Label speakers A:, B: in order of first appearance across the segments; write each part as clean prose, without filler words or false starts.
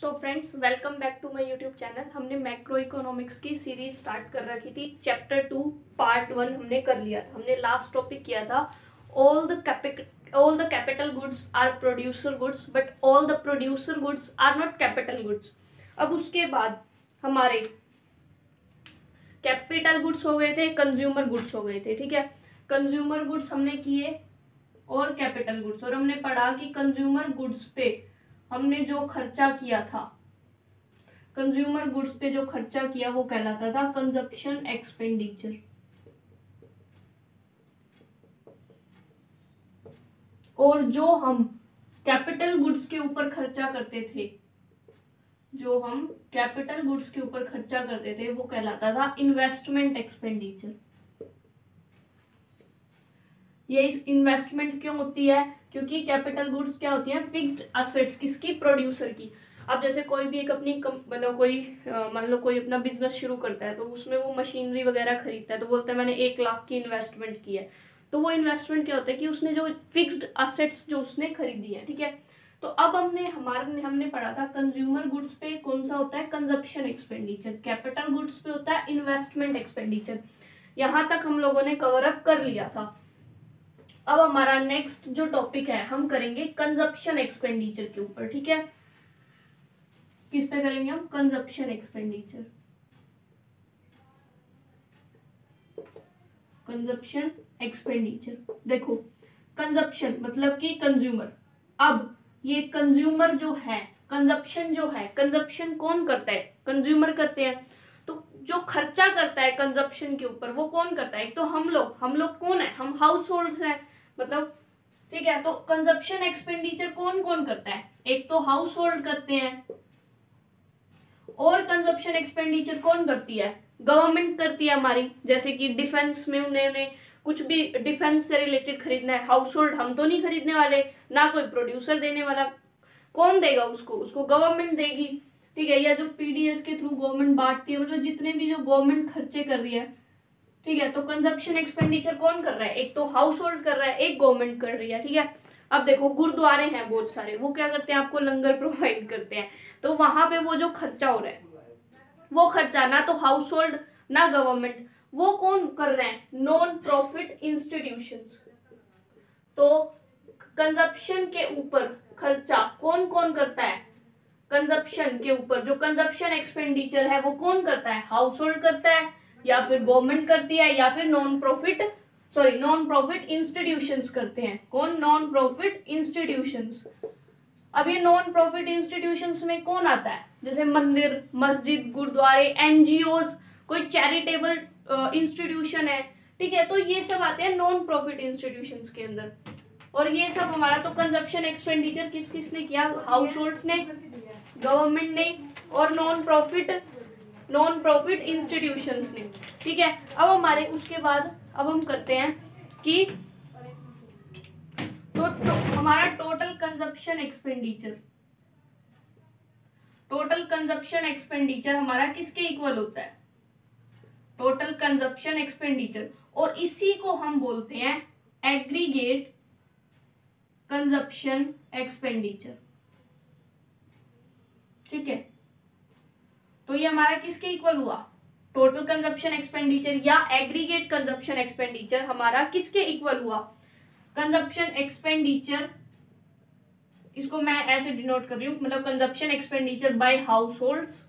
A: So friends, welcome back to my YouTube channel. हमने macro economics की series start कर रखी थी। चैप्टर 2 पार्ट 1 हमने कर लिया था। हमने लास्ट टॉपिक किया था all the capital goods are producer goods but all the producer goods are not capital goods. अब उसके बाद हमारे कैपिटल गुड्स हो गए थे, कंज्यूमर गुड्स हो गए थे। ठीक है, कंज्यूमर गुड्स हमने किए और कैपिटल गुड्स, और हमने पढ़ा कि कंज्यूमर गुड्स पे हमने जो खर्चा किया था, कंज्यूमर गुड्स पे जो खर्चा किया वो कहलाता था कंजप्शन एक्सपेंडिचर। और जो हम कैपिटल गुड्स के ऊपर खर्चा करते थे, जो हम कैपिटल गुड्स के ऊपर खर्चा करते थे वो कहलाता था इन्वेस्टमेंट एक्सपेंडिचर। ये इन्वेस्टमेंट क्यों होती है? क्योंकि कैपिटल गुड्स क्या होती है? Fixed assets. किसकी? प्रोड्यूसर की। अब जैसे कोई भी एक अपनी मतलब कोई मान लो कोई अपना बिजनेस शुरू करता है, तो उसमें वो मशीनरी वगैरह खरीदता है, तो बोलता है मैंने 1 लाख की इन्वेस्टमेंट की है। तो वो इन्वेस्टमेंट क्या होता है कि उसने जो फिक्स्ड एसेट्स जो उसने खरीदी है। ठीक है, तो अब हमने पढ़ा था कंज्यूमर गुड्स पे कौन सा होता है? Consumption expenditure. कैपिटल गुड्स पे होता है इन्वेस्टमेंट एक्सपेंडिचर। यहां तक हम लोगों ने कवर अप कर लिया था। अब हमारा नेक्स्ट जो टॉपिक है हम करेंगे कंजप्शन एक्सपेंडिचर के ऊपर। ठीक है, किस पे करेंगे हम? Consumption expenditure. कंजप्शन एक्सपेंडिचर, देखो कंजप्शन मतलब कि कंज्यूमर। अब ये कंज्यूमर जो है, कंजप्शन जो है, कंजप्शन कौन करता है? कंज्यूमर करते हैं। तो जो खर्चा करता है कंजप्शन के ऊपर वो कौन करता है? एक तो हम लोग कौन है? हम हाउस होल्ड है, मतलब ठीक है। तो कंजप्शन एक्सपेंडिचर कौन कौन करता है? एक तो हाउस होल्ड करते हैं, और कंजप्शन एक्सपेंडिचर कौन करती है? गवर्नमेंट करती है हमारी। जैसे कि डिफेंस में उन्होंने कुछ भी डिफेंस से रिलेटेड खरीदना है, हाउस होल्ड हम तो नहीं खरीदने वाले, ना कोई प्रोड्यूसर देने वाला। कौन देगा उसको गवर्नमेंट देगी। ठीक है, या जो पीडीएस के थ्रू गवर्नमेंट बांटती है, मतलब जितने भी जो गवर्नमेंट खर्चे कर रही है। ठीक है, तो कंजप्शन एक्सपेंडिचर कौन कर रहा है? एक तो हाउस होल्ड कर रहा है, एक गवर्नमेंट कर रही है। ठीक है, अब देखो गुरुद्वारे हैं बहुत सारे, वो क्या करते हैं? आपको लंगर प्रोवाइड करते हैं। तो वहां पे वो जो खर्चा हो रहा है, वो खर्चा ना तो हाउस होल्ड ना गवर्नमेंट, वो कौन कर रहे हैं? Non profit institutions. तो कंजप्शन के ऊपर खर्चा कौन कौन करता है? कंजप्शन के ऊपर जो कंजप्शन एक्सपेंडिचर है वो कौन करता है? हाउस होल्ड करता है, या फिर गवर्नमेंट करती है, या फिर नॉन प्रॉफिट इंस्टीट्यूशंस करते हैं। कौन? Non profit institutions. अब ये नॉन प्रॉफिट इंस्टीट्यूशंस में कौन आता है? जैसे मंदिर, मस्जिद, गुरुद्वारे, एनजीओज, कोई चैरिटेबल इंस्टीट्यूशन है। ठीक है, तो ये सब आते हैं नॉन प्रॉफिट इंस्टीट्यूशंस के अंदर। और ये सब हमारा तो कंजप्शन एक्सपेंडिचर किसने किया? हाउस होल्ड्स ने, गवर्नमेंट ने, और नॉन प्रॉफिट इंस्टीट्यूशंस ने। ठीक है, अब हमारे उसके बाद अब हम करते हैं कि तो हमारा टोटल कंजप्शन एक्सपेंडिचर हमारा किसके इक्वल होता है? टोटल कंजप्शन एक्सपेंडिचर, और इसी को हम बोलते हैं एग्रीगेट कंजप्शन एक्सपेंडिचर। ठीक है, तो ये हमारा किसके इक्वल हुआ? टोटल कंजप्शन एक्सपेंडिचर या एग्रीगेट कंजप्शन एक्सपेंडिचर हमारा किसके इक्वल हुआ? कंजप्शन एक्सपेंडिचर, इसको मैं ऐसे डिनोट कर रही हूँ, मतलब consumption expenditure bye house holds,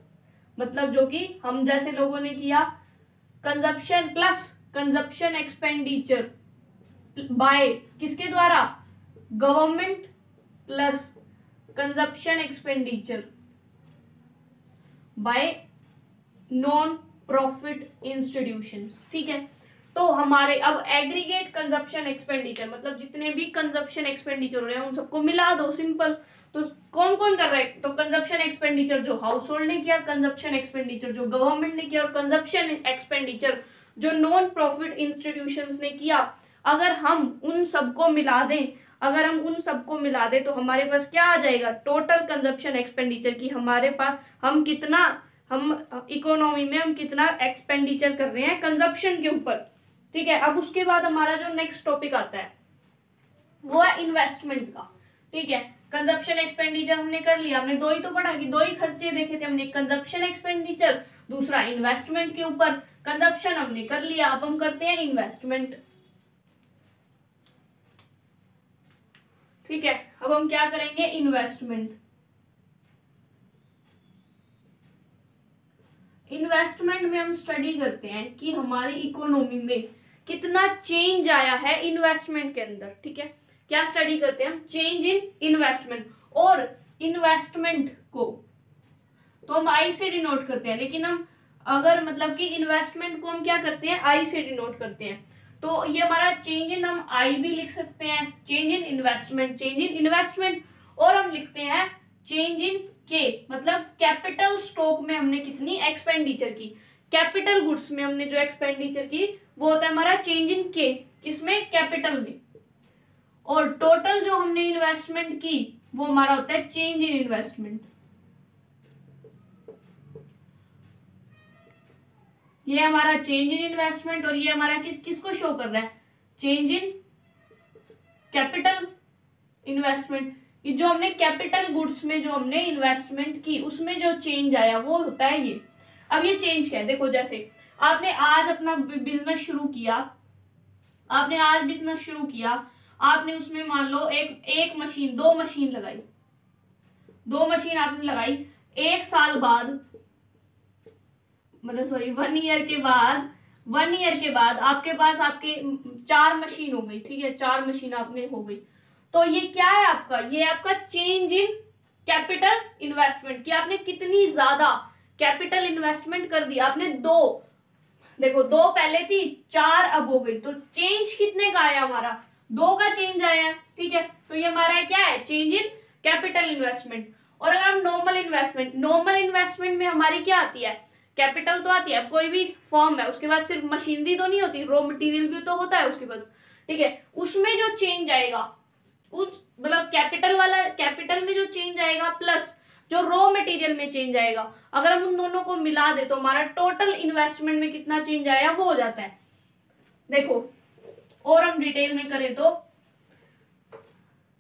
A: मतलब जो कि हम जैसे लोगों ने किया consumption plus consumption expenditure bye किसके द्वारा? Government plus consumption expenditure bye non profit institutions. ठीक है, तो हमारे अब एग्रीगेट कंजप्शन एक्सपेंडिचर मतलब जितने भी कंजप्शन एक्सपेंडिचर हो रहे हैं उन सबको मिला दो, सिंपल। तो कौन कौन कर रहा है? तो कंजप्शन एक्सपेंडिचर जो हाउस होल्ड ने किया, कंजप्शन एक्सपेंडिचर जो गवर्नमेंट ने किया, और कंजप्शन एक्सपेंडिचर जो नॉन प्रॉफिट इंस्टीट्यूशंस ने किया। अगर हम उन सबको मिला दें तो हमारे पास क्या आ जाएगा? टोटल कंजप्शन एक्सपेंडिचर की हमारे पास हम इकोनॉमी में हम कितना एक्सपेंडिचर कर रहे हैं कंजप्शन के ऊपर। ठीक है, अब उसके बाद हमारा जो नेक्स्ट टॉपिक आता है वो है इन्वेस्टमेंट का। ठीक है, कंजप्शन एक्सपेंडिचर हमने कर लिया, हमने दो ही तो पढ़ा कि दो ही खर्चे देखे थे हमने, कंजप्शन एक्सपेंडिचर, दूसरा इन्वेस्टमेंट के ऊपर। कंजप्शन हमने कर लिया, अब हम करते हैं इन्वेस्टमेंट। ठीक है, अब हम क्या करेंगे, इन्वेस्टमेंट। इन्वेस्टमेंट में हम स्टडी करते हैं कि हमारी इकोनॉमी में कितना चेंज आया है इन्वेस्टमेंट के अंदर। ठीक है, क्या स्टडी करते हैं हम, चेंज इन इन्वेस्टमेंट। और इन्वेस्टमेंट को तो हम आई से डिनोट करते हैं, लेकिन हम अगर मतलब कि इन्वेस्टमेंट को हम क्या करते हैं, आई से डिनोट करते हैं। तो ये हमारा चेंज इन हम आई भी लिख सकते हैं, change in investment, change in investment. और हम लिखते हैं चेंज इन के, मतलब कैपिटल स्टॉक में हमने कितनी एक्सपेंडिचर की, कैपिटल गुड्स में हमने जो एक्सपेंडिचर की वो होता है हमारा चेंज इन के, किसमें, कैपिटल में। और टोटल जो हमने इन्वेस्टमेंट की वो हमारा होता है चेंज इन इन्वेस्टमेंट। ये हमारा चेंज इन इन्वेस्टमेंट, और ये हमारा किसको शो कर रहा है, चेंज इन कैपिटल इन्वेस्टमेंट। ये जो हमने कैपिटल गुड्स में जो हमने इन्वेस्टमेंट की उसमें जो चेंज आया वो होता है ये। अब ये चेंज क्या है, देखो जैसे आपने आज अपना बिजनेस शुरू किया, आपने आज बिजनेस शुरू किया, आपने उसमें मान लो एक मशीन, दो मशीन लगाई, दो मशीन आपने लगाई, एक साल बाद मतलब सॉरी 1 ईयर के बाद, 1 ईयर के बाद आपके पास आपके 4 मशीन हो गई। ठीक है, 4 मशीन आपने हो गई, तो ये क्या है आपका, ये आपका चेंज इन कैपिटल इन्वेस्टमेंट, कि आपने कितनी ज्यादा कैपिटल इन्वेस्टमेंट कर दी। आपने दो, देखो दो पहले थी, 4 अब हो गई, तो चेंज कितने का आया हमारा, 2 का चेंज आया। ठीक है, तो ये हमारा क्या है, चेंज इन कैपिटल इन्वेस्टमेंट। और अगर हम नॉर्मल इन्वेस्टमेंट, नॉर्मल इन्वेस्टमेंट में हमारी क्या आती है, कैपिटल तो आती है, अब कोई भी फॉर्म है उसके पास सिर्फ मशीनरी तो नहीं होती, रॉ मटेरियल भी तो होता है उसके पास। ठीक है, उसमें जो चेंज आएगा उस मतलब कैपिटल वाला, कैपिटल में जो चेंज आएगा प्लस जो रॉ मटेरियल में चेंज आएगा, अगर हम उन दोनों को मिला दे तो हमारा टोटल इन्वेस्टमेंट में कितना चेंज आया वो हो जाता है। देखो और हम डिटेल में करें तो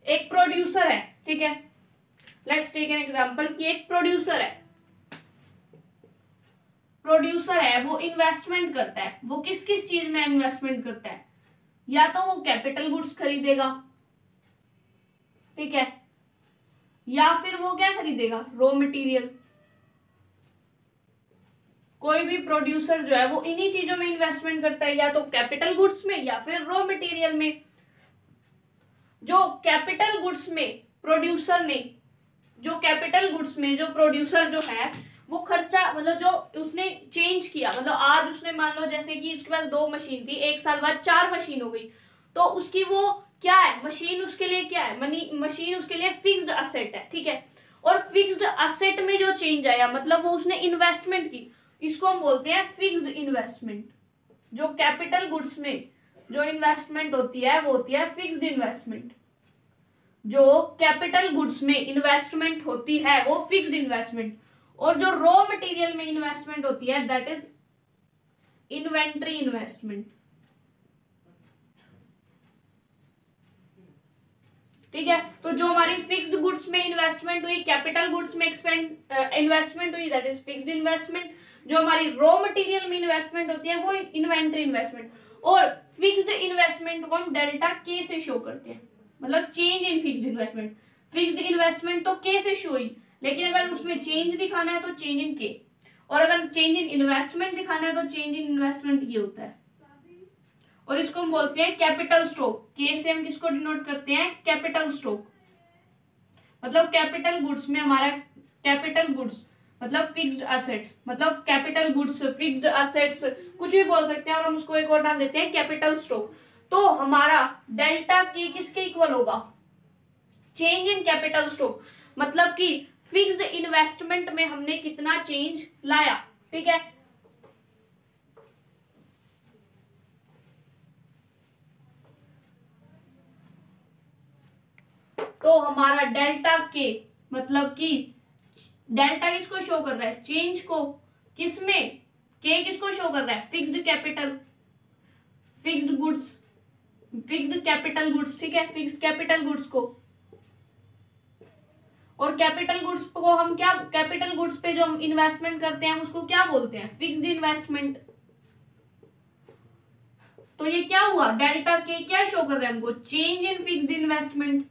A: एक प्रोड्यूसर है, ठीक है, लेट्स टेक एन एग्जांपल कि एक प्रोड्यूसर है, प्रोड्यूसर है वो इन्वेस्टमेंट करता है, वो किस किस चीज में इन्वेस्टमेंट करता है, या तो वो कैपिटल गुड्स खरीदेगा, ठीक है, या फिर वो क्या खरीदेगा, रॉ मटेरियल। कोई भी प्रोड्यूसर जो है वो इन्हीं चीजों में इन्वेस्टमेंट करता है, या तो कैपिटल गुड्स में या फिर रॉ मटेरियल में। जो कैपिटल गुड्स में प्रोड्यूसर ने, जो कैपिटल गुड्स में जो प्रोड्यूसर जो है वो खर्चा मतलब जो उसने चेंज किया, मतलब आज उसने मान लो जैसे कि उसके पास 2 मशीन थी, एक साल बाद 4 मशीन हो गई, तो उसकी वो क्या है, मशीन उसके लिए क्या है, मशीन उसके लिए फिक्स्ड असेट है। ठीक है, और फिक्स्ड असेट में जो चेंज आया मतलब वो उसने इन्वेस्टमेंट की, इसको हम बोलते हैं फिक्स्ड इन्वेस्टमेंट। जो कैपिटल गुड्स में जो इन्वेस्टमेंट होती है वो होती है फिक्स्ड इन्वेस्टमेंट। जो कैपिटल गुड्स में इन्वेस्टमेंट होती है वो फिक्स्ड इन्वेस्टमेंट, और जो रॉ मटेरियल में इन्वेस्टमेंट होती है दैट इज इन्वेंट्री इन्वेस्टमेंट। ठीक है, तो जो हमारी फिक्स्ड गुड्स में इन्वेस्टमेंट हुई, कैपिटल गुड्स में इन्वेस्टमेंट हुई दैट इज फिक्स्ड इन्वेस्टमेंट। जो हमारी रॉ मटेरियल में इन्वेस्टमेंट होती है वो इन्वेंट्री इन्वेस्टमेंट। और फिक्स्ड इन्वेस्टमेंट को हम डेल्टा के से शो करते हैं, मतलब change in fixed investment. Fixed investment तो के से शो हुई, लेकिन अगर उसमें चेंज दिखाना है तो चेंज इन के, और अगर चेंज इन इन्वेस्टमेंट दिखाना है तो चेंज इन इन्वेस्टमेंट ये होता है। और इसको हम बोलते हैं कैपिटल स्टॉक। के से हम किसको डिनोट करते हैं, कैपिटल स्टॉक। मतलब कैपिटल गुड्स में हमारा, कैपिटल गुड्स मतलब फिक्स्ड असेट्स, मतलब कैपिटल गुड्स, फिक्स्ड असेट्स कुछ भी बोल सकते हैं, और हम उसको एक और नाम देते हैं कैपिटल स्टॉक। तो हमारा डेल्टा के किसके इक्वल होगा, चेंज इन कैपिटल स्टॉक, मतलब कि फिक्स्ड इन्वेस्टमेंट में हमने कितना चेंज लाया। ठीक है, तो हमारा डेल्टा के मतलब कि डेल्टा किसको शो कर रहा है, चेंज को, किसमें, के किसको शो कर रहा है, fixed capital, fixed goods, fixed capital goods. ठीक है, फिक्स्ड कैपिटल गुड्स को, और कैपिटल गुड्स को हम क्या, कैपिटल गुड्स पे जो हम इन्वेस्टमेंट करते हैं उसको क्या बोलते हैं, फिक्स्ड इन्वेस्टमेंट। तो ये क्या हुआ, डेल्टा के क्या शो कर रहे हैं हमको, चेंज इन फिक्स्ड इन्वेस्टमेंट,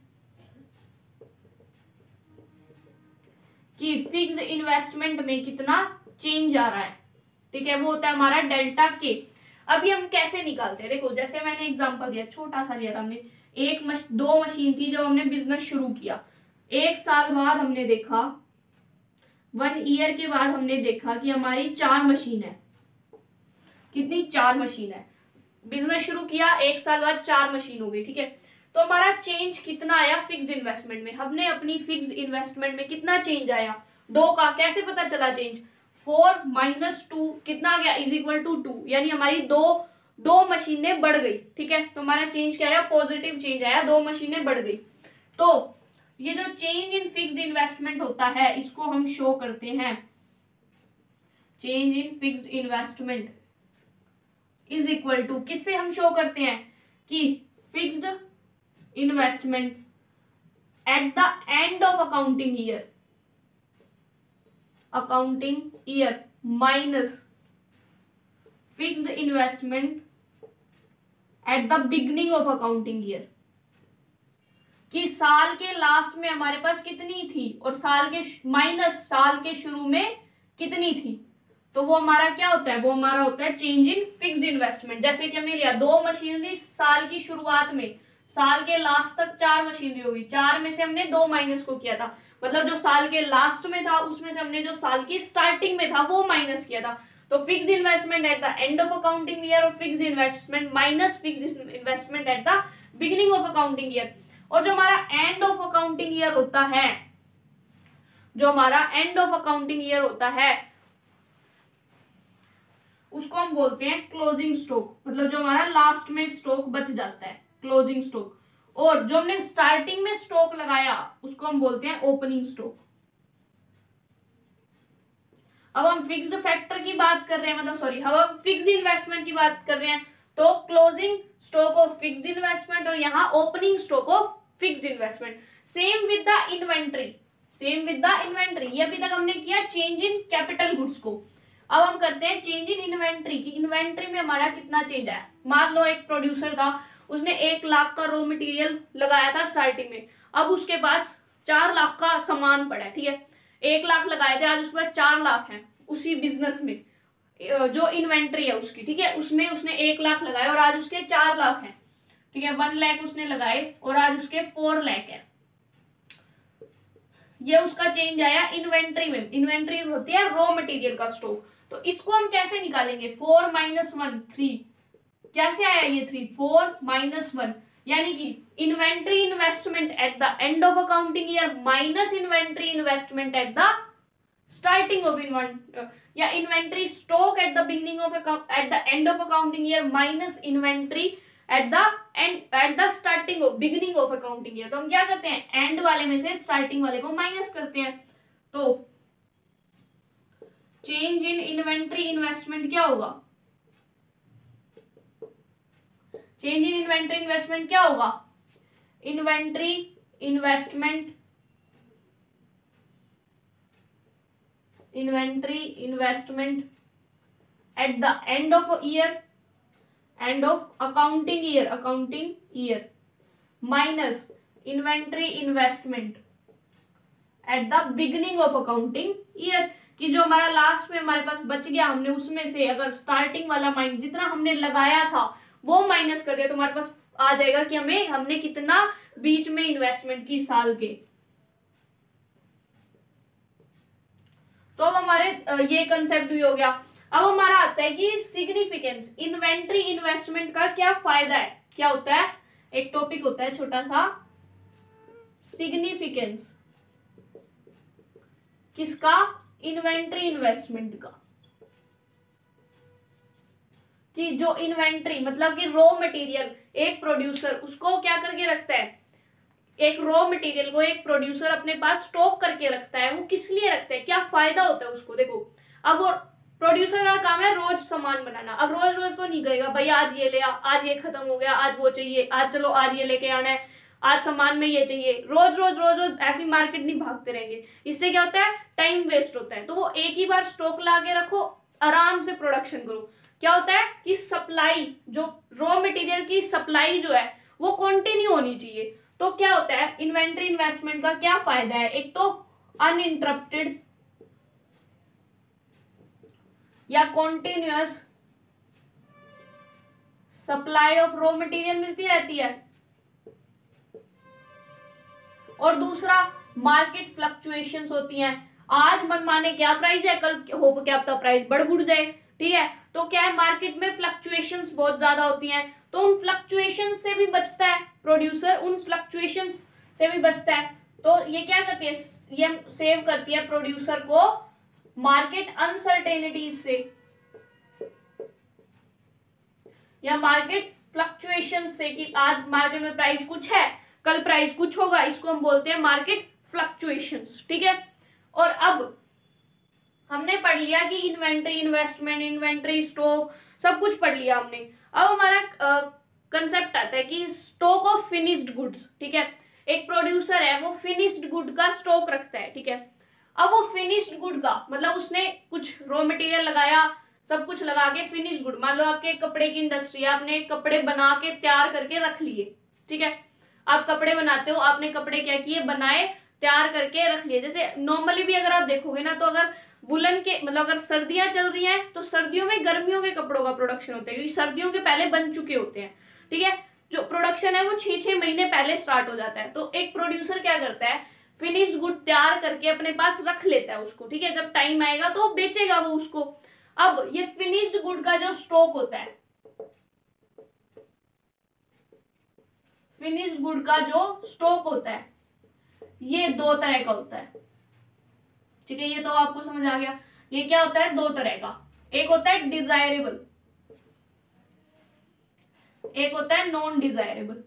A: कि फिक्स्ड इन्वेस्टमेंट में कितना चेंज आ रहा है, ठीक है, वो होता है हमारा डेल्टा के। अभी हम कैसे निकालते हैं, देखो जैसे मैंने एग्जांपल दिया, छोटा सा लिया था हमने, दो मशीन थी जब हमने बिजनेस शुरू किया, 1 साल बाद हमने देखा, 1 ईयर के बाद हमने देखा कि हमारी 4 मशीन है, कितनी, 4 मशीन है, बिजनेस शुरू किया 1 साल बाद 4 मशीन हो गई, ठीक है। तो हमारा चेंज कितना आया फिक्स्ड इन्वेस्टमेंट में, हमने अपनी फिक्स्ड इन्वेस्टमेंट में कितना चेंज आया, 2 का, कैसे पता चला चेंज, 4 - 2 कितना आ गया, इज इक्वल टू 2, यानी हमारी दो मशीनें बढ़ गई, ठीक है। तो हमारा चेंज क्या आया, पॉजिटिव चेंज आया, 2 मशीनें बढ़ गई। तो ये जो चेंज इन फिक्स्ड इन्वेस्टमेंट होता है इसको हम शो करते हैं, change in fixed investment is equal to, किससे हम शो करते हैं, कि fixed investment at the end of accounting year minus fixed investment at the beginning of accounting year, कि साल के लास्ट में हमारे पास कितनी थी और साल के माइनस साल के शुरू में कितनी थी, तो वो हमारा क्या होता है, वो हमारा होता है चेंज इन फिक्स्ड इन्वेस्टमेंट। जैसे कि हमने लिया 2 मशीनरी साल की शुरुआत में, साल के लास्ट तक 4 मशीनरी होगी, 4 में से हमने 2 माइनस को किया था, मतलब जो साल के लास्ट में था उसमें से हमने जो साल की स्टार्टिंग में था वो माइनस किया था। तो fixed investment at the end of accounting year और fixed investment minus fixed investment at the beginning of accounting year. और जो हमारा एंड ऑफ अकाउंटिंग ईयर होता है, जो हमारा एंड ऑफ अकाउंटिंग ईयर होता है उसको हम बोलते हैं क्लोजिंग स्टॉक, मतलब जो हमारा लास्ट में स्टॉक बच जाता है, क्लोजिंग स्टॉक। और जो हमने स्टार्टिंग में स्टॉक लगाया उसको हम बोलते हैं ओपनिंग स्टॉक। अब हम फिक्स्ड फैक्टर की बात कर रहे हैं, मतलब सॉरी, अब हम फिक्स्ड इन्वेस्टमेंट की बात कर रहे हैं, तो closing stock of fixed investment और यहाँ opening stock of fixed investment. Same with the inventory, same with the inventory, ये अभी तक हमने किया चेंज इन कैपिटल गुड्स को। अब हम करते हैं चेंज इन इन्वेंट्री की, इन्वेंट्री में हमारा कितना चेंज है। मान लो एक प्रोड्यूसर था, उसने 1 लाख का रॉ मटेरियल लगाया था स्टार्टिंग में, अब उसके पास 4 लाख का सामान पड़ा है, ठीक है, 1 लाख लगाए थे, आज उसके पास 4 लाख है उसी बिजनेस में, जो इन्वेंट्री है उसकी, ठीक है, उसमें उसने 1 लाख लगाए और आज उसके 4 लाख है, ठीक है, 1 लाख उसने लगाए और आज उसके 4 लाख है। ये उसका चेंज आया इन्वेंट्री में। इन्वेंट्री होती है रॉ मटेरियल का स्टॉक। तो इसको हम कैसे निकालेंगे, 4 - 1 3, कैसे आया ये 3, 4 - 1, यानी कि inventory investment at the end of accounting year minus inventory investment at the starting of या inventory stock at the beginning of at the end of accounting year minus inventory at the starting of beginning of accounting year. तो हम क्या करते हैं, and वाले में से starting वाले को माइनस करते हैं। तो चेंज इन इन्वेंट्री इन्वेस्टमेंट क्या होगा, चेंज इन इन्वेंट्री इन्वेस्टमेंट क्या होगा, inventory investment at the end of year, and of accounting year minus inventory investment at the beginning of accounting year, कि जो हमारा लास्ट में हमारे पास बच गया, हमने उसमें से अगर स्टार्टिंग वाला माइनस जितना हमने लगाया था वो माइनस कर दिया, तो हमारे पास आ जाएगा कि हमने कितना बीच में इन्वेस्टमेंट की साल के। तो अब हमारे ये कंसेप्ट भी हो गया। अब हमारा आता है कि सिग्निफिकेंस, इन्वेंट्री इन्वेस्टमेंट का क्या फायदा है, क्या होता है, एक टॉपिक होता है छोटा सा, सिग्निफिकेंस किसका, इन्वेंट्री इन्वेस्टमेंट का, कि जो इन्वेंट्री मतलब कि रॉ मटेरियल, एक प्रोड्यूसर उसको क्या करके रखता है, एक रॉ मटेरियल को एक प्रोड्यूसर अपने पास स्टॉक करके रखता है, वो किस लिए रखता है, क्या फायदा होता है उसको। देखो अब वो प्रोड्यूसर का काम है रोज सामान बनाना, अब रोज रोज तो नहीं करेगा, भाई आज ये ले आ, आज ये खत्म हो गया, आज वो चाहिए, आज चलो आज ये लेके आना है, आज सामान में ये चाहिए, रोज रोज रोज रोज ऐसी मार्केट नहीं भागते रहेंगे। इससे क्या होता है, टाइम वेस्ट होता है। तो वो एक ही बार स्टॉक ला के रखो, आराम से प्रोडक्शन करो। क्या होता है कि सप्लाई, जो रॉ मटेरियल की सप्लाई जो है वो कंटिन्यू होनी चाहिए। तो क्या होता है, इन्वेंट्री इन्वेस्टमेंट का क्या फायदा है, एक तो अनइंटरप्टेड या continuous supply of raw material मिलती रहती है, और दूसरा मार्केट फ्लक्चुएशंस होती हैं। आज मनमाने क्या प्राइस है, कल हो क्या पता प्राइस बढ़ बुढ़ जाए, ठीक है। तो क्या है, मार्केट में फ्लक्चुएशंस बहुत ज्यादा होती हैं, तो उन फ्लक्चुएशंस से भी बचता है प्रोड्यूसर, उन फ्लक्चुएशंस से भी बचता है। तो ये क्या करती है, ये सेव करती है प्रोड्यूसर को मार्केट अनसर्टेनिटीज से या मार्केट फ्लक्चुएशन से, कि आज मार्केट में प्राइस कुछ है, कल प्राइस कुछ होगा, इसको हम बोलते हैं मार्केट फ्लक्चुएशंस, ठीक है। और अब हमने पढ़ लिया कि इन्वेंट्री इन्वेस्टमेंट, इन्वेंट्री स्टॉक, सब कुछ पढ़ लिया हमने। अब हमारा कंसेप्ट आता है कि स्टॉक ऑफ फिनिश्ड गुड्स, ठीक है। एक प्रोड्यूसर है, वो फिनिश्ड गुड का स्टॉक रखता है, ठीक है। अब वो फिनिश्ड गुड का मतलब उसने कुछ रॉ मटेरियल लगाया, सब कुछ लगा के फिनिश्ड गुड, मान लो आपके कपड़े की इंडस्ट्री है, आपने कपड़े बना के तैयार करके रख लिए, ठीक है। आप कपड़े बनाते हो, आपने कपड़े क्या किए, बनाए, तैयार करके रख लिए। जैसे नॉर्मली भी अगर आप देखोगे ना, तो अगर वुलन के मतलब अगर सर्दियां चल रही हैं तो सर्दियों में गर्मियों के कपड़ों का प्रोडक्शन होता है, क्योंकि सर्दियों के पहले बन चुके होते हैं, ठीक है। जो प्रोडक्शन है वो 6-6 महीने पहले स्टार्ट हो जाता है। तो एक प्रोड्यूसर क्या करता है, फिनिश्ड गुड तैयार करके अपने पास रख लेता है उसको, ठीक है। जब टाइम आएगा तो बेचेगा वो उसको। अब ये फिनिश्ड गुड का जो स्टॉक होता है, फिनिश्ड गुड का जो स्टॉक होता है, ये 2 तरह का होता है, ठीक है। ये तो आपको समझ आ गया। ये क्या होता है, 2 तरह का, एक होता है डिजायरेबल, एक होता है नॉन डिजायरेबल।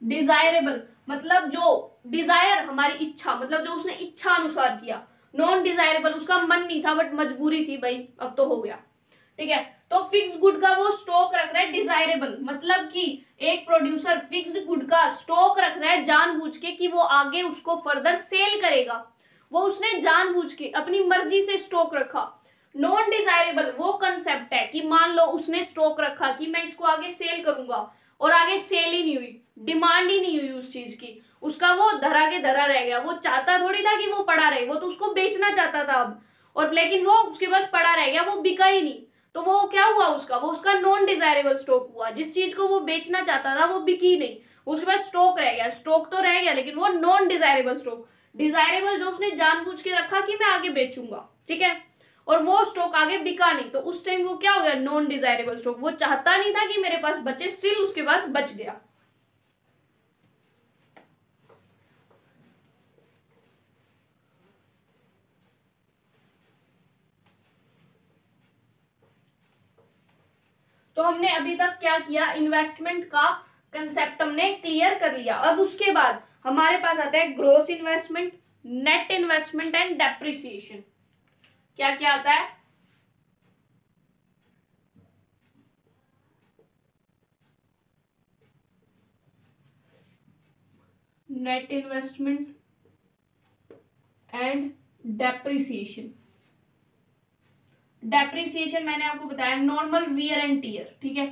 A: डिजायरेबल मतलब जो डिजायर, हमारी इच्छा, मतलब जो उसने इच्छा अनुसार किया। नॉन डिजायरेबल उसका मन नहीं था बट मजबूरी थी, भाई अब तो हो गया, ठीक है। तो फिक्स गुड का वो स्टॉक रख रहा है डिजायरेबल, मतलब कि एक प्रोड्यूसर फिक्स्ड गुड का स्टॉक रख रहा है जानबूझ के कि वो आगे उसको फर्दर सेल करेगा, वो उसने जानबूझ के अपनी मर्जी से स्टॉक रखा। नॉन डिजायरेबल वो कंसेप्ट है कि मान लो उसने स्टॉक रखा कि मैं इसको आगे सेल करूंगा, और आगे सेल ही नहीं हुई, डिमांड ही नहीं हुई उस चीज की, उसका वो धरा के धरा रह गया। वो चाहता थोड़ी था कि वो पड़ा रहे, वो तो उसको बेचना चाहता था अब, और लेकिन वो उसके पास पड़ा रह गया, वो बिका ही नहीं। तो वो क्या हुआ उसका, वो उसका नॉन डिजायरेबल स्टॉक हुआ। जिस चीज को वो बेचना चाहता था वो बिकी नहीं, उसके पास स्टॉक रह गया। स्टॉक तो रह गया लेकिन वो नॉन डिजायरेबल स्टॉक। डिजायरेबल जो उसने जानबूझ के रखा कि मैं आगे बेचूंगा, ठीक है, और वो स्टॉक आगे बिका नहीं, तो उस टाइम वो क्या हो गया, नॉन डिजायरेबल स्टॉक। वो चाहता नहीं था कि मेरे पास बचे, स्टिल उसके पास बच गया। तो हमने अभी तक क्या किया, इन्वेस्टमेंट का कंसेप्ट हमने क्लियर कर लिया। अब उसके बाद हमारे पास आता है gross investment, net investment and depreciation. क्या क्या आता है, net investment and depreciation. Depreciation मैंने आपको बताया नॉर्मल वियर एंड टियर, ठीक है,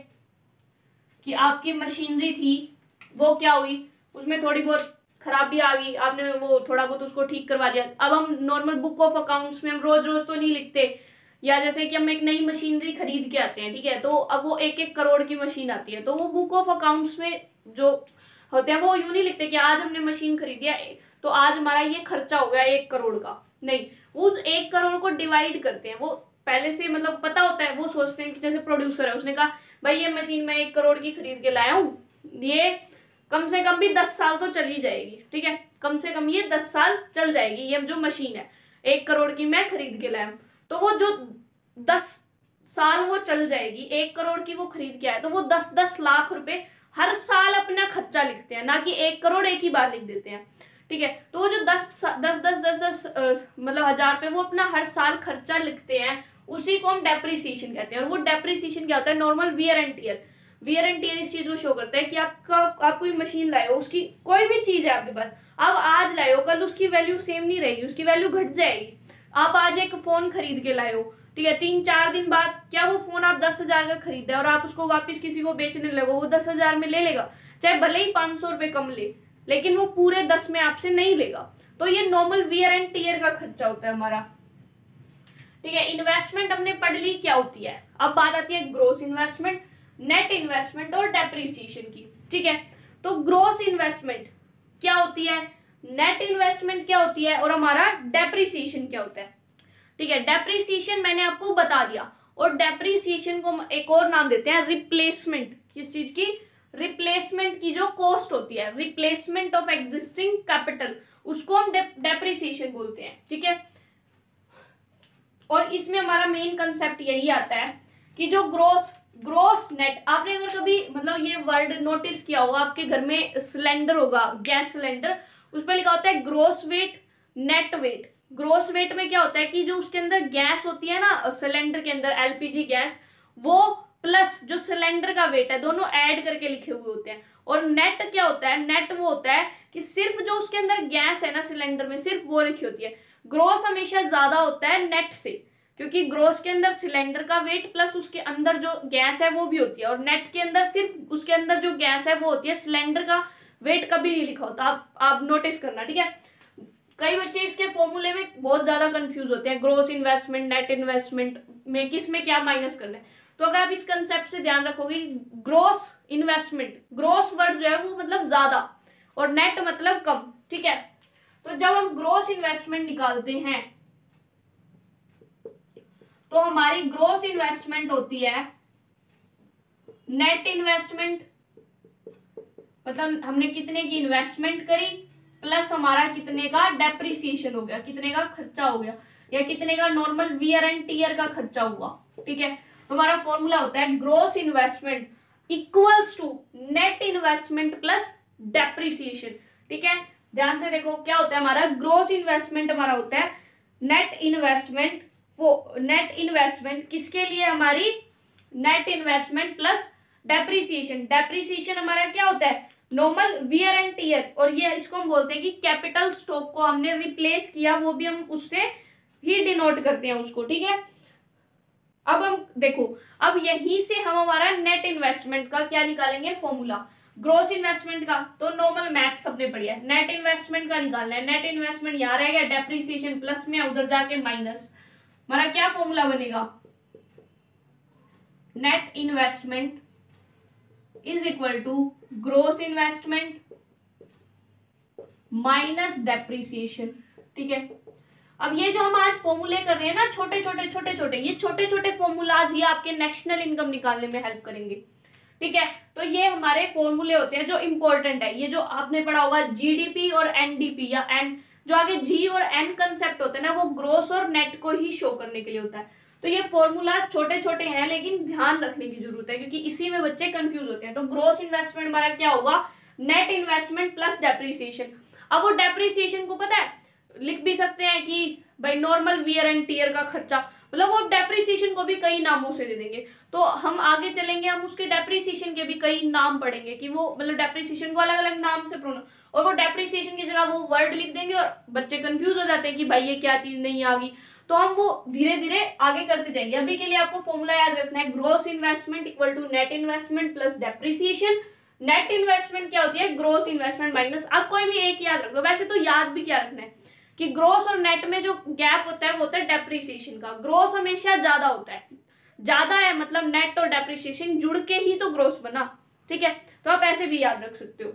A: कि आपकी मशीनरी थी, वो क्या हुई, उसमें थोड़ी बहुत खराबी आ गई, आपने वो थोड़ा बहुत उसको ठीक करवा दिया। अब हम नॉर्मल बुक ऑफ अकाउंट्स में हम रोज रोज तो नहीं लिखते, या जैसे कि हम एक नई मशीनरी खरीद के आते हैं, ठीक है, तो अब वो 1-1 करोड़ की मशीन आती है, तो वो बुक ऑफ अकाउंट्स में जो होते हैं वो यूं नहीं लिखते कि आज हमने मशीन खरीदी है तो आज हमारा ये खर्चा हो गया 1 करोड़ का, नहीं, वो उस 1 करोड़ को डिवाइड करते हैं। वो पहले से मतलब पता होता है, वो सोचते हैं कि जैसे प्रोड्यूसर है, उसने कहा भाई ये मशीन मैं 1 करोड़ की खरीद के लाया हूँ, ये कम से कम भी 10 साल तो चली जाएगी, ठीक है, कम से कम ये 10 साल चल जाएगी, ये जो मशीन है 1 करोड़ की मैं खरीद के लाया हूँ, तो वो जो 10 साल वो चल जाएगी, 1 करोड़ की वो खरीद के आए, तो वो 10-10 लाख रुपए हर साल अपना खर्चा लिखते हैं, ना कि 1 करोड़ एक ही बार लिख देते हैं, ठीक है। तो वो जो 10 मतलब हजार रुपए वो अपना हर साल खर्चा लिखते हैं, उसी को हम डेप्रिसिएशन कहते हैं। और वो डेप्रिसिएशन क्या होता है, normal wear and tear, wear and tear इस चीज को शो करता है कि आप कोई मशीन लाए हो, उसकी कोई भी चीज है आपके पास, आप आज लाए हो, कल उसकी वैल्यू सेम नहीं रहेगी, उसकी वैल्यू घट जाएगी। आप आज एक फोन खरीद के लाए हो, ठीक है, 3-4 दिन बाद क्या वो फोन आप 10,000 का खरीदा और आप उसको वापस किसी को बेचने लगो, वो 10,000 में ले लेगा, चाहे भले ही 500 रुपए कम ले, लेकिन वो पूरे 10 में आपसे नहीं लेगा। तो ये नॉर्मल वियर एंड टियर का खर्चा होता है हमारा, ठीक है। इन्वेस्टमेंट हमने पढ़ ली क्या होती है। अब बात आती है ग्रोस इन्वेस्टमेंट, नेट इन्वेस्टमेंट और डेप्रिसिएशन की, ठीक है। तो ग्रोस इन्वेस्टमेंट क्या होती है, नेट इन्वेस्टमेंट क्या होती है, और हमारा डेप्रिसिएशन क्या होता है, ठीक है। डेप्रिसिएशन मैंने आपको बता दिया, और डेप्रिसिएशन को एक और नाम देते हैं रिप्लेसमेंट। किस चीज की, रिप्लेसमेंट की जो कॉस्ट होती है, रिप्लेसमेंट ऑफ एग्जिस्टिंग कैपिटल, उसको हम डेप्रिसिएशन बोलते हैं, ठीक है। और इसमें हमारा मेन कंसेप्ट यही आता है कि जो ग्रोस नेट, आपने अगर कभी मतलब ये वर्ड नोटिस किया होगा, आपके घर में सिलेंडर होगा, गैस सिलेंडर, उस पर लिखा होता है gross weight, net weight. Gross weight में क्या होता है कि जो उसके अंदर गैस होती है ना, सिलेंडर के अंदर एलपीजी गैस, वो प्लस जो सिलेंडर का वेट है, दोनों ऐड करके लिखे हुए होते हैं। और नेट क्या होता है, नेट वो होता है कि सिर्फ जो उसके अंदर गैस है ना सिलेंडर में, सिर्फ वो लिखी होती है। ग्रोस हमेशा ज्यादा होता है नेट से, क्योंकि ग्रोस के अंदर सिलेंडर का वेट प्लस उसके अंदर जो गैस है वो भी होती है, और नेट के अंदर सिर्फ उसके अंदर जो गैस है वो होती है, सिलेंडर का वेट कभी नहीं लिखा होता। आप नोटिस करना, ठीक है। कई बच्चे इसके फॉर्मूले में बहुत ज्यादा कंफ्यूज होते हैं, ग्रोस इन्वेस्टमेंट, नेट इन्वेस्टमेंट में किस में क्या माइनस करना है। तो अगर आप इस कंसेप्ट से ध्यान रखोगे, ग्रोस इन्वेस्टमेंट, ग्रोस वर्ड जो है वो मतलब ज्यादा, और नेट मतलब कम, ठीक है। तो जब हम ग्रोस इन्वेस्टमेंट निकालते हैं तो हमारी ग्रोस इन्वेस्टमेंट होती है नेट इन्वेस्टमेंट, मतलब हमने कितने की इन्वेस्टमेंट करी प्लस हमारा कितने का डेप्रिसिएशन हो गया, कितने का खर्चा हो गया, या कितने का नॉर्मल वियर एंड टियर का खर्चा हुआ, ठीक है। तो हमारा फॉर्मूला होता है gross investment equals to net investment plus depreciation, ठीक है। ध्यान से देखो क्या होता है हमारा ग्रोस इन्वेस्टमेंट, हमारा होता है नेट इन्वेस्टमेंट, वो नेट इन्वेस्टमेंट किसके लिए, हमारी net investment plus depreciation. Depreciation हमारा क्या होता है, नॉर्मल वियर एंड टियर, और ये इसको हम बोलते हैं कि कैपिटल स्टॉक को हमने रिप्लेस किया, वो भी हम उससे ही डिनोट करते हैं उसको, ठीक है। अब हम देखो, अब यहीं से हम हमारा नेट इन्वेस्टमेंट का क्या निकालेंगे फॉर्मूला, ग्रोस इन्वेस्टमेंट का तो नॉर्मल मैथ सबने पढ़ी है, नेट इन्वेस्टमेंट का निकालना है। नेट इन्वेस्टमेंट यहाँ रह गया, डेप्रिसिएशन प्लस में, उधर जाके माइनस, हमारा क्या फॉर्मूला बनेगा, net investment is equal to gross investment minus depreciation, ठीक है। अब ये जो हम आज फॉर्मूले कर रहे हैं ना, छोटे छोटे ये छोटे छोटे फॉर्मूलाज ये आपके नेशनल इनकम निकालने में हेल्प करेंगे, ठीक है। तो ये हमारे फॉर्मूले होते हैं जो इंपॉर्टेंट है, ये जो आपने पढ़ा होगा जीडीपी और एनडीपी, या एन जो आगे जी और एन कंसेप्ट होता है ना, वो ग्रोस और नेट को ही शो करने के लिए होता है। तो ये फॉर्मूलाज छोटे छोटे हैं, लेकिन ध्यान रखने की जरूरत है, क्योंकि इसी में बच्चे कंफ्यूज होते हैं। तो ग्रोस इन्वेस्टमेंट हमारा क्या होगा, नेट इन्वेस्टमेंट प्लस डेप्रिसिएशन। अब वो डेप्रिसिएशन को पता है लिख भी सकते हैं कि भाई नॉर्मल वियर एंड टियर का खर्चा, मतलब वो डेप्रिसिएशन को भी कई नामों से दे देंगे। तो हम आगे चलेंगे, हम उसके डेप्रिसिएशन के भी कई नाम पढ़ेंगे कि वो मतलब डेप्रिसिएशन को अलग अलग नाम से और वो डेप्रिसिएशन की जगह वो वर्ड लिख देंगे और बच्चे कंफ्यूज हो जाते हैं कि भाई ये क्या चीज नहीं आ गई। तो हम वो धीरे धीरे आगे करते जाएंगे। अभी के लिए आपको फॉर्मूला याद रखना है, gross investment equal to net investment plus depreciation. Net investment क्या होती है, ग्रोस इन्वेस्टमेंट माइनस, अब कोई भी एक याद रख लो, वैसे तो याद भी क्या रखना है कि ग्रोस और नेट में जो गैप होता है वो होता है डेप्रिसिएशन का। ग्रोस हमेशा ज्यादा होता है, ज्यादा है मतलब नेट और डेप्रिसिएशन जुड़ के ही तो ग्रोस बना, ठीक है। तो आप ऐसे भी याद रख सकते हो।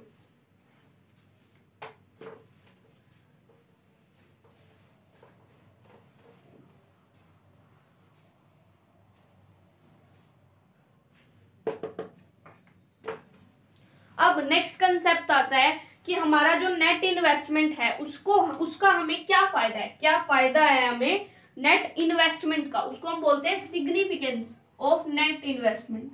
A: अब नेक्स्ट कंसेप्ट आता है कि हमारा जो नेट इन्वेस्टमेंट है उसका हमें क्या फायदा है, क्या फायदा है हमें नेट इन्वेस्टमेंट का, उसको हम बोलते हैं significance of net investment.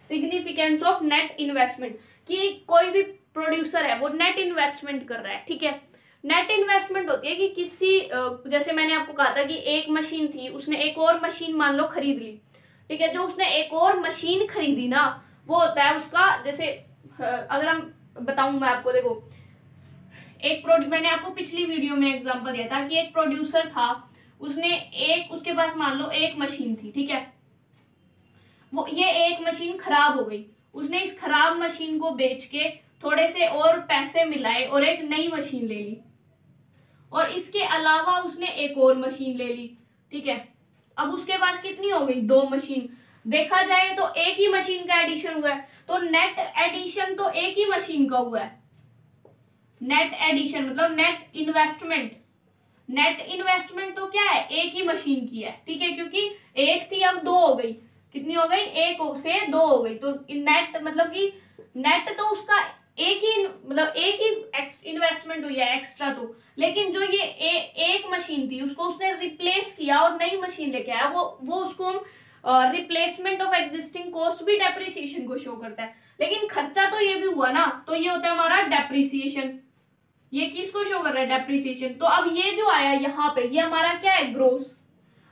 A: Significance of net investment कि कोई भी प्रोड्यूसर है वो नेट इन्वेस्टमेंट कर रहा है, ठीक है। नेट इन्वेस्टमेंट होती है कि किसी जैसे मैंने आपको कहा था कि एक मशीन थी, उसने एक और मशीन मान लो खरीद ली, ठीक है। जो उसने एक और मशीन खरीदी ना, वो होता है उसका, जैसे अगर हम बताऊं मैं आपको, देखो मैंने आपको पिछली वीडियो में एग्जांपल दिया था कि एक प्रोड्यूसर था, उसके पास मान लो एक मशीन थी, ठीक है। वो ये एक मशीन खराब हो गई, उसने इस खराब मशीन को बेच के थोड़े से और पैसे मिलाए और एक नई मशीन ले ली, और इसके अलावा उसने एक और मशीन ले ली, ठीक है। अब उसके पास कितनी हो गई, 2 मशीन। देखा जाए तो एक ही मशीन का एडिशन हुआ है, तो नेट एडिशन तो एक ही मशीन का हुआ है। नेट एडिशन मतलब नेट इन्वेस्टमेंट तो क्या है, एक ही मशीन की है, ठीक है। क्योंकि एक थी अब 2 हो गई, कितनी हो गई, 1 से 2 हो गई, तो नेट मतलब कि नेट तो उसका एक ही इन्वेस्टमेंट हुई है एक्स्ट्रा तो। लेकिन जो ये एक मशीन थी उसको उसने रिप्लेस किया और नई मशीन लेके आया, वो उसको हम रिप्लेसमेंट ऑफ एग्जिस्टिंग कॉस्ट भी डेप्रिसिएशन को शो करता है। लेकिन खर्चा तो ये भी हुआ ना, तो ये होता है हमारा डेप्रिसिएशन। ये किसको शो कर रहा है, डेप्रिसिएशन। तो अब ये जो आया यहाँ पे, ये हमारा क्या है, ग्रोस।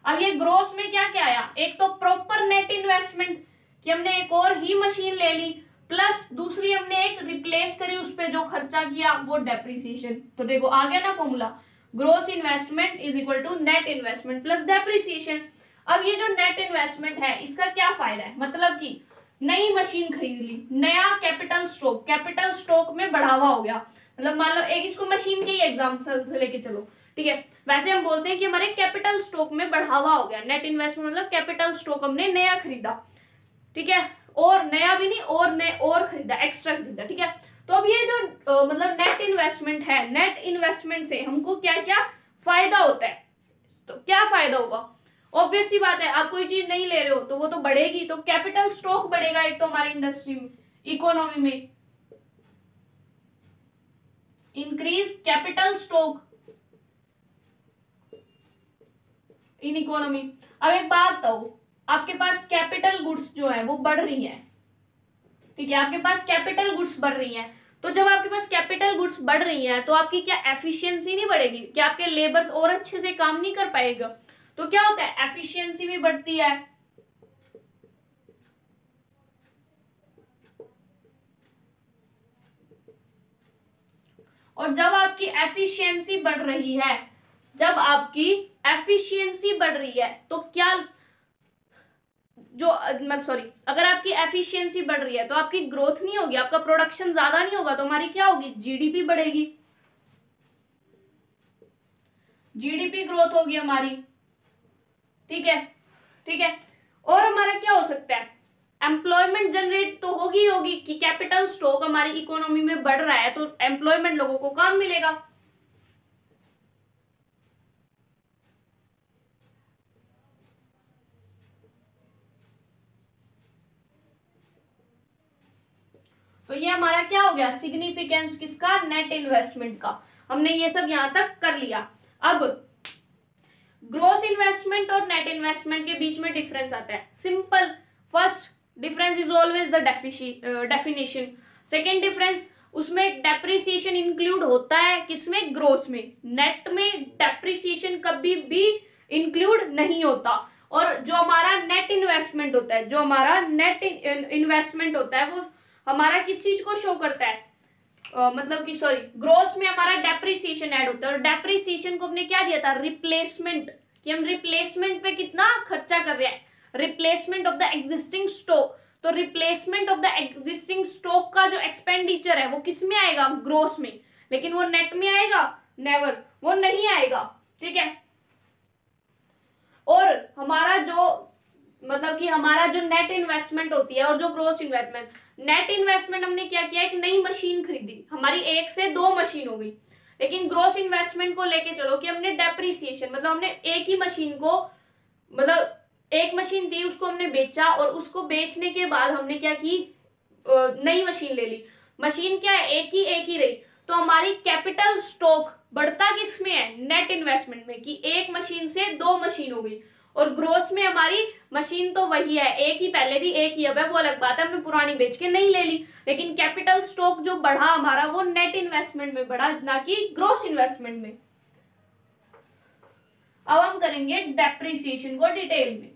A: अब ये ग्रोस में क्या क्या आया, एक तो प्रॉपर नेट इन्वेस्टमेंट कि हमने एक और ही मशीन ले ली, प्लस दूसरी हमने एक रिप्लेस करी, उस पे जो खर्चा किया वो डेप्रिसिएशन। तो देखो आ गया ना formula, gross investment is equal to net investment plus depreciation. अब ये जो नेट इन्वेस्टमेंट है इसका क्या फायदा है, मतलब कि नई मशीन खरीद ली, नया कैपिटल स्टॉक में बढ़ावा हो गया। मतलब मान लो एक इसको मशीन के ही एग्जांपल से लेके चलो, ठीक है। वैसे हम बोलते हैं कि हमारे कैपिटल स्टॉक में बढ़ावा हो गया। नेट इन्वेस्टमेंट मतलब कैपिटल स्टॉक हमने नया खरीदा, ठीक है, और नया भी नहीं और खरीदा, एक्स्ट्रा खरीदा, ठीक है। तो अब ये जो मतलब नेट इन्वेस्टमेंट है, नेट इन्वेस्टमेंट से हमको क्या क्या फायदा होता है, तो क्या फायदा होगा, ऑब्वियस सी बात है, आप कोई चीज नहीं ले रहे हो तो वो तो बढ़ेगी, तो कैपिटल स्टॉक बढ़ेगा एक तो हमारी इंडस्ट्री में, इकोनॉमी में, increase capital stock in economy. अब एक बात बताओ, आपके पास कैपिटल गुड्स जो है वो बढ़ रही है, ठीक है, आपके पास कैपिटल गुड्स बढ़ रही है। तो जब आपके पास कैपिटल गुड्स बढ़ रही है तो आपकी क्या एफिशिएंसी नहीं बढ़ेगी, क्या आपके लेबर्स और अच्छे से काम नहीं कर पाएगा, तो क्या होता है, एफिशिएंसी भी बढ़ती है। और जब आपकी एफिशिएंसी बढ़ रही है, तो क्या अगर आपकी एफिशिएंसी बढ़ रही है तो आपकी ग्रोथ नहीं होगी, आपका प्रोडक्शन ज्यादा नहीं होगा, तो हमारी क्या होगी, जीडीपी बढ़ेगी, जीडीपी ग्रोथ होगी हमारी, ठीक है। और हमारा क्या हो सकता है, एम्प्लॉयमेंट जनरेट तो होगी कि कैपिटल स्टॉक हमारी इकोनॉमी में बढ़ रहा है तो एम्प्लॉयमेंट, लोगों को काम मिलेगा। तो ये हमारा क्या हो गया, सिग्निफिकेंस किसका, नेट इन्वेस्टमेंट का। हमने ये सब यहां तक कर लिया। अब ग्रॉस इन्वेस्टमेंट और नेट इन्वेस्टमेंट के बीच में डिफरेंस आता है, simple. First difference is always the definition. Second difference, उसमें डेप्रिसिएशन इंक्लूड होता है किसमें, ग्रोस में। नेट में डेप्रिसिएशन कभी भी इंक्लूड नहीं होता। और जो हमारा नेट इन्वेस्टमेंट होता है वो हमारा किस चीज को शो करता है, मतलब कि ग्रोस में हमारा डेप्रिसिएशन ऐड होता है। और डेप्रिसिएशन को हमने क्या दिया था, रिप्लेसमेंट, कि हम रिप्लेसमेंट पे कितना खर्चा कर रहे हैं, replacement of the existing stock. तो replacement of the existing stock का जो एक्सपेंडिचर है वो किस में आएगा, ग्रोस में। लेकिन वो नेट में आएगा, नेवर, वो नहीं आएगा, ठीक है। और हमारा जो नेट इन्वेस्टमेंट होती है और जो ग्रोस इन्वेस्टमेंट, नेट इन्वेस्टमेंट हमने क्या किया, एक नई मशीन खरीदी, हमारी 1 से 2 मशीन हो गई। लेकिन ग्रोस इन्वेस्टमेंट को लेके चलो कि हमने डेप्रिसिएशन, मतलब हमने एक ही मशीन को, मतलब एक मशीन थी उसको हमने बेचा, और उसको बेचने के बाद हमने क्या की, नई मशीन ले ली। मशीन क्या है, एक ही रही, तो हमारी कैपिटल स्टॉक बढ़ता किस में है, नेट इन्वेस्टमेंट में, कि एक मशीन से 2 मशीन हो गई। और ग्रोस में हमारी मशीन तो वही है, एक ही पहले थी एक ही अब है, वो अलग बात है, हमने पुरानी बेच के नहीं ले ली, लेकिन कैपिटल स्टॉक जो बढ़ा हमारा वो नेट इन्वेस्टमेंट में बढ़ा, ना कि ग्रोस इन्वेस्टमेंट में। अब हम करेंगे डेप्रिसिएशन को डिटेल में।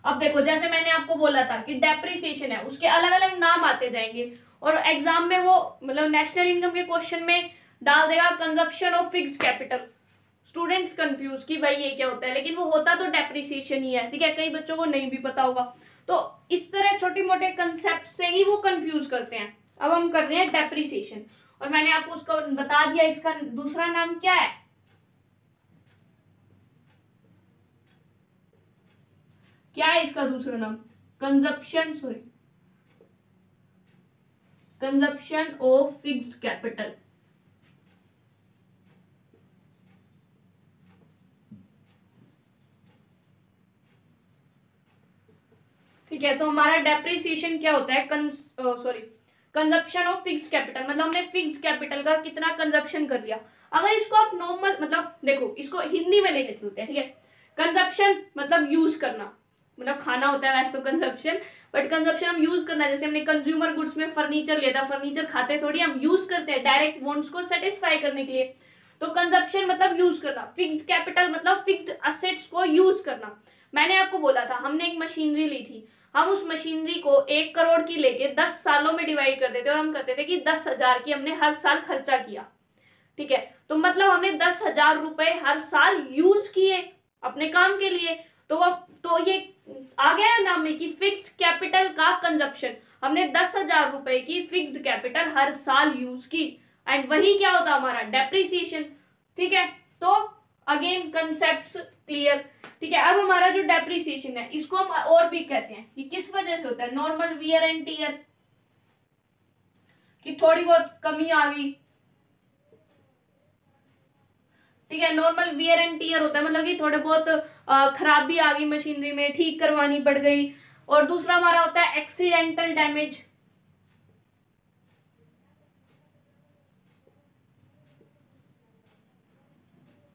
A: अब देखो जैसे मैंने आपको बोला था कि डेप्रिसिएशन है, उसके अलग अलग नाम आते जाएंगे और एग्जाम में वो मतलब नेशनल इनकम के क्वेश्चन में डाल देगा consumption of fixed capital. Students confuse कि भाई ये क्या होता है, लेकिन वो होता तो डेप्रिसिएशन ही है, ठीक है, कई बच्चों को नहीं भी पता होगा। तो इस तरह छोटे मोटे कंसेप्ट से ही वो कंफ्यूज करते हैं। अब हम कर रहे हैं डेप्रिसिएशन, और मैंने आपको उसका बता दिया, इसका दूसरा नाम क्या है, क्या है इसका दूसरा नाम, कंजप्शन ऑफ फिक्स्ड कैपिटल। ठीक है, तो हमारा डेप्रिसिएशन क्या होता है, कंजप्शन ऑफ फिक्स्ड कैपिटल, मतलब हमने फिक्स्ड कैपिटल का कितना कंजप्शन कर लिया। अगर इसको आप नॉर्मल मतलब देखो इसको हिंदी में लेके चलते हैं, ठीक है। कंजप्शन मतलब यूज करना, मतलब खाना होता है वैसे तो कंजप्शन, बट कंजप्शन हम यूज करना, जैसे हमने कंज्यूमर गुड्स में फर्नीचर लिया था, फर्नीचर खाते थोड़ी, हम यूज करते हैं डायरेक्ट वांट्स को सेटिस्फाई करने के लिए। तो कंजप्शन मतलब यूज करना, फिक्स्ड कैपिटल मतलब फिक्स्ड असेट्स को यूज करना। मैंने आपको बोला था हमने एक मशीनरी ली थी, हम उस मशीनरी को 1 करोड़ की लेके 10 सालों में डिवाइड कर देते और हम कहते थे कि 10,000 की हमने हर साल खर्चा किया, ठीक है। तो मतलब हमने 10,000 रुपए हर साल यूज किए अपने काम के लिए। तो ये आ गया है नाम में कि फिक्स्ड कैपिटल का कंजप्शन, हमने 10,000 रुपए की फिक्स्ड कैपिटल हर साल यूज की, एंड वही क्या होता हमारा डेप्रिसिएशन, ठीक है। तो अगेन कंसेप्ट्स क्लियर, ठीक है। अब हमारा जो डेप्रिसिएशन है इसको हम और भी कहते हैं, ये किस वजह से होता है, नॉर्मल वियर एंड टियर, कि थोड़ी बहुत कमी आ गई, ठीक है, नॉर्मल वियर एंड टियर होता है, मतलब कि थोड़े बहुत खराबी आ गई मशीनरी में, ठीक करवानी पड़ गई। और दूसरा हमारा होता है एक्सीडेंटल डैमेज,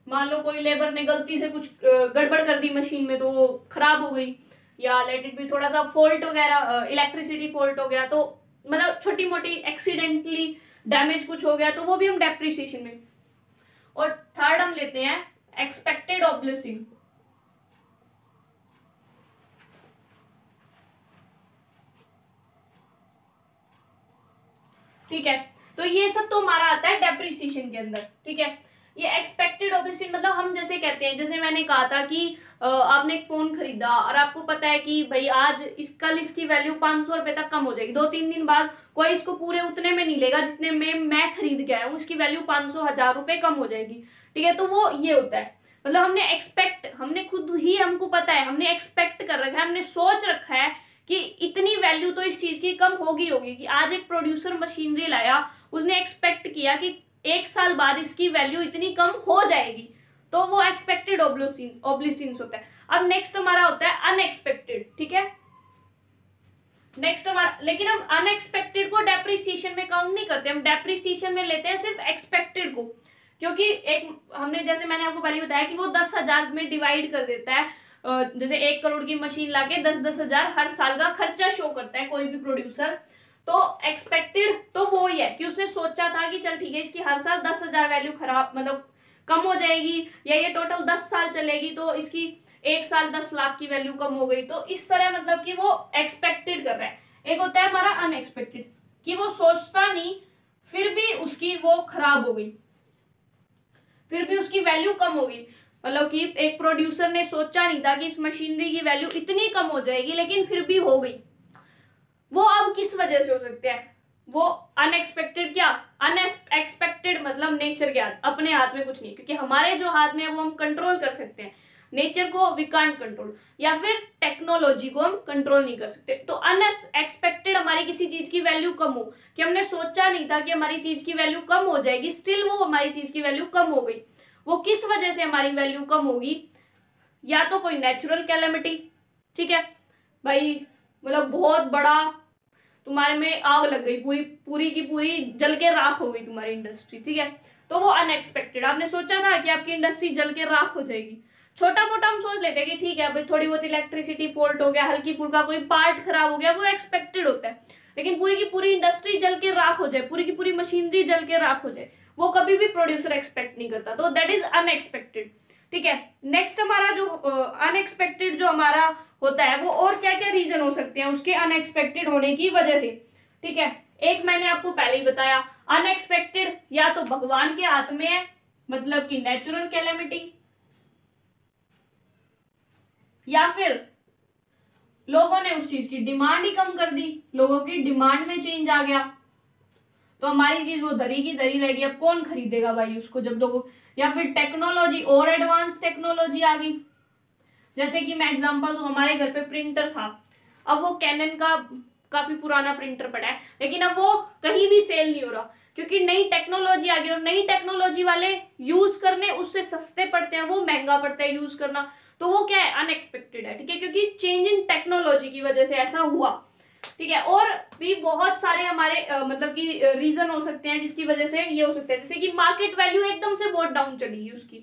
A: मान लो कोई लेबर ने गलती से कुछ गड़बड़ कर दी मशीन में तो वो खराब हो गई, या लेट इट भी थोड़ा सा फॉल्ट वगैरह, इलेक्ट्रिसिटी फॉल्ट हो गया, तो मतलब छोटी मोटी एक्सीडेंटली डैमेज कुछ हो गया, तो वो भी हम डेप्रिसिएशन में। और थर्ड हम लेते हैं एक्सपेक्टेड ऑब्लिसिंग, ठीक है। तो ये सब तो हमारा आता है डेप्रिसिएशन के अंदर, ठीक है। ये एक्सपेक्टेड ऑब्लिसिंग मतलब हम जैसे कहते हैं, जैसे मैंने कहा था कि आपने एक फोन खरीदा और आपको पता है कि भाई आज कल इसकी वैल्यू 500 रुपए तक कम हो जाएगी, 2-3 दिन बाद कोई इसको पूरे उतने में नहीं लेगा जितने में मैं खरीद के आया हूँ, इसकी वैल्यू 500-1000 रुपए कम हो जाएगी, ठीक है। तो वो ये होता है, मतलब हमने खुद ही, हमको पता है, हमने एक्सपेक्ट कर रखा है, हमने सोच रखा है कि इतनी वैल्यू तो इस चीज की कम होगी कि आज एक प्रोड्यूसर मशीनरी लाया, उसने एक्सपेक्ट किया कि 1 साल बाद इसकी वैल्यू इतनी कम हो जाएगी, तो वो एक्सपेक्टेड ऑब्लिसिंस होता है। अब नेक्स्ट हमारा होता है अनएक्सपेक्टेड, ठीक है। नेक्स्ट हमारा, लेकिन हम अनएक्सपेक्टेड को डेप्रिसिएशन में काउंट नहीं करते, हम डेप्रिसिएशन में लेते हैं सिर्फ एक्सपेक्टेड को, क्योंकि एक हमने जैसे मैंने आपको पहले बताया कि वो 10,000 में डिवाइड कर देता है, जैसे 1 करोड़ की मशीन लाके 10,000 हर साल का खर्चा शो करता है कोई भी प्रोड्यूसर। तो एक्सपेक्टेड तो वो ही है कि उसने सोचा था कि चल ठीक है इसकी हर साल 10,000 वैल्यू खराब मतलब कम हो जाएगी, या ये टोटल 10 साल चलेगी तो इसकी 1 साल 10 लाख की वैल्यू कम हो गई, तो इस तरह मतलब कि वो एक्सपेक्टेड कर रहा है। एक होता है हमारा अनएक्सपेक्टेड, कि वो सोचता नहीं फिर भी उसकी वो खराब हो गई, फिर भी उसकी वैल्यू कम हो गई, मतलब कि एक प्रोड्यूसर ने सोचा नहीं था कि इस मशीनरी की वैल्यू इतनी कम हो जाएगी, लेकिन फिर भी हो गई। वो अब किस वजह से हो सकते हैं, वो अनएक्सपेक्टेड, क्या अनएक्सपेक्टेड मतलब नेचर के हाथ, अपने हाथ में कुछ नहीं, क्योंकि हमारे जो हाथ में है वो हम कंट्रोल कर सकते हैं, नेचर को वी कांट कंट्रोल, या फिर टेक्नोलॉजी को हम कंट्रोल नहीं कर सकते। तो अनएक्सपेक्टेड हमारी किसी चीज की वैल्यू कम हो, कि हमने सोचा नहीं था कि हमारी चीज की वैल्यू कम हो जाएगी, स्टिल वो हमारी चीज की वैल्यू कम हो गई। वो किस वजह से हमारी वैल्यू कम होगी, या तो कोई नेचुरल कैलेमिटी, ठीक है भाई, मतलब बहुत बड़ा तुम्हारे में आग लग गई, पूरी पूरी की पूरी जल के राख हो गई तुम्हारी इंडस्ट्री, ठीक है, तो वो अनएक्सपेक्टेड। आपने सोचा था कि आपकी इंडस्ट्री जल के राख हो जाएगी, छोटा मोटा हम सोच लेते हैं कि ठीक है भाई थोड़ी बहुत इलेक्ट्रिसिटी फॉल्ट हो गया, हल्की फुल्का कोई पार्ट खराब हो गया, वो एक्सपेक्टेड होता है, लेकिन पूरी की पूरी इंडस्ट्री जल के राख हो जाए, पूरी की पूरी मशीनरी जल के राख हो जाए, वो कभी भी प्रोड्यूसर एक्सपेक्ट नहीं करता, तो दैट इज अनएक्सपेक्टेड, ठीक है। नेक्स्ट हमारा जो अनएक्सपेक्टेड जो हमारा होता है वो और क्या क्या रीजन हो सकते हैं उसके अनएक्सपेक्टेड होने की वजह से, ठीक है। एक मैंने आपको पहले ही बताया, अनएक्सपेक्टेड या तो भगवान के हाथ में है, मतलब कि नेचुरल कैलेमिटी, या फिर लोगों ने उस चीज की डिमांड ही कम कर दी, लोगों की डिमांड में चेंज आ गया, तो हमारी चीज वो धरी की धरी रहेगी, अब कौन खरीदेगा भाई उसको जब लोगों, या फिर टेक्नोलॉजी और एडवांस टेक्नोलॉजी आ गई। जैसे कि मैं एग्जांपल दूं, हमारे घर पे प्रिंटर था, अब वो कैनन का काफी पुराना प्रिंटर पड़ा है, लेकिन अब वो कहीं भी सेल नहीं हो रहा, क्योंकि नई टेक्नोलॉजी आ गई, और नई टेक्नोलॉजी वाले यूज करने उससे सस्ते पड़ते हैं, वो महंगा पड़ता है यूज करना, तो वो क्या है, अनएक्सपेक्टेड है, ठीक है, क्योंकि चेंज इन टेक्नोलॉजी की वजह से ऐसा हुआ, ठीक है। और भी बहुत सारे हमारे मतलब कि रीजन हो सकते हैं जिसकी वजह से ये हो सकता है, जैसे कि मार्केट वैल्यू एकदम से बहुत डाउन चली गई उसकी,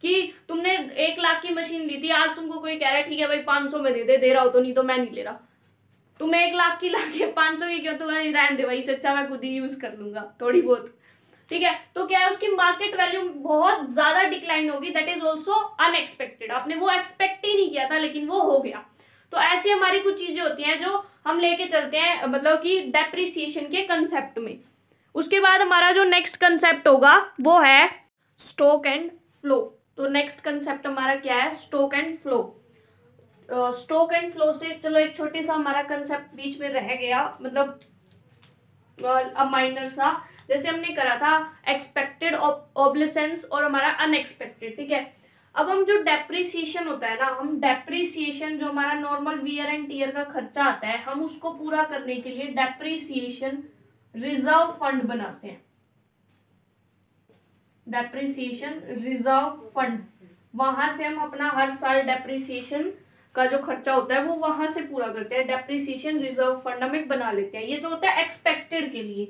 A: कि तुमने 1 लाख की मशीन ली थी, आज तुमको कोई कह रहा है ठीक है भाई 500 में दे रहा हो तो, नहीं तो मैं नहीं ले रहा, तुम्हें 1 लाख की लाके 500 की क्यों, तुम्हें रहने दे भाई, इससे अच्छा मैं खुद ही यूज कर लूंगा थोड़ी बहुत, ठीक है। तो क्या है, उसकी मार्केट वैल्यू बहुत ज्यादा डिक्लाइन होगी, दैट इज ऑल्सो अनएक्सपेक्टेड, आपने वो एक्सपेक्ट ही नहीं किया था लेकिन वो हो गया। तो ऐसी हमारी कुछ चीजें होती हैं जो हम लेके चलते हैं, मतलब कि डेप्रिसिएशन के कंसेप्ट में। उसके बाद हमारा जो नेक्स्ट कंसेप्ट होगा वो है स्टॉक एंड फ्लो। तो नेक्स्ट कंसेप्ट हमारा क्या है, stock and flow. Stock and flow से चलो एक छोटे सा हमारा कंसेप्ट बीच में रह गया, मतलब माइनर सा, जैसे हमने करा था एक्सपेक्टेड ऑब्लिसेंस और हमारा अनएक्सपेक्टेड, ठीक है। अब हम जो डेप्रिसिएशन होता है ना, हम डेप्रिसिएशन जो हमारा नॉर्मल वियर एंड टीयर का खर्चा आता है, हम उसको पूरा करने के लिए डेप्रिसिएशन रिजर्व फंड बनाते हैं, डेप्रिसिएशन रिजर्व फंड, वहां से हम अपना हर साल डेप्रिसिएशन का जो खर्चा होता है वो वहां से पूरा करते हैं, डेप्रिसिएशन रिजर्व फंड हम एक बना लेते हैं। ये तो होता है एक्सपेक्टेड के लिए,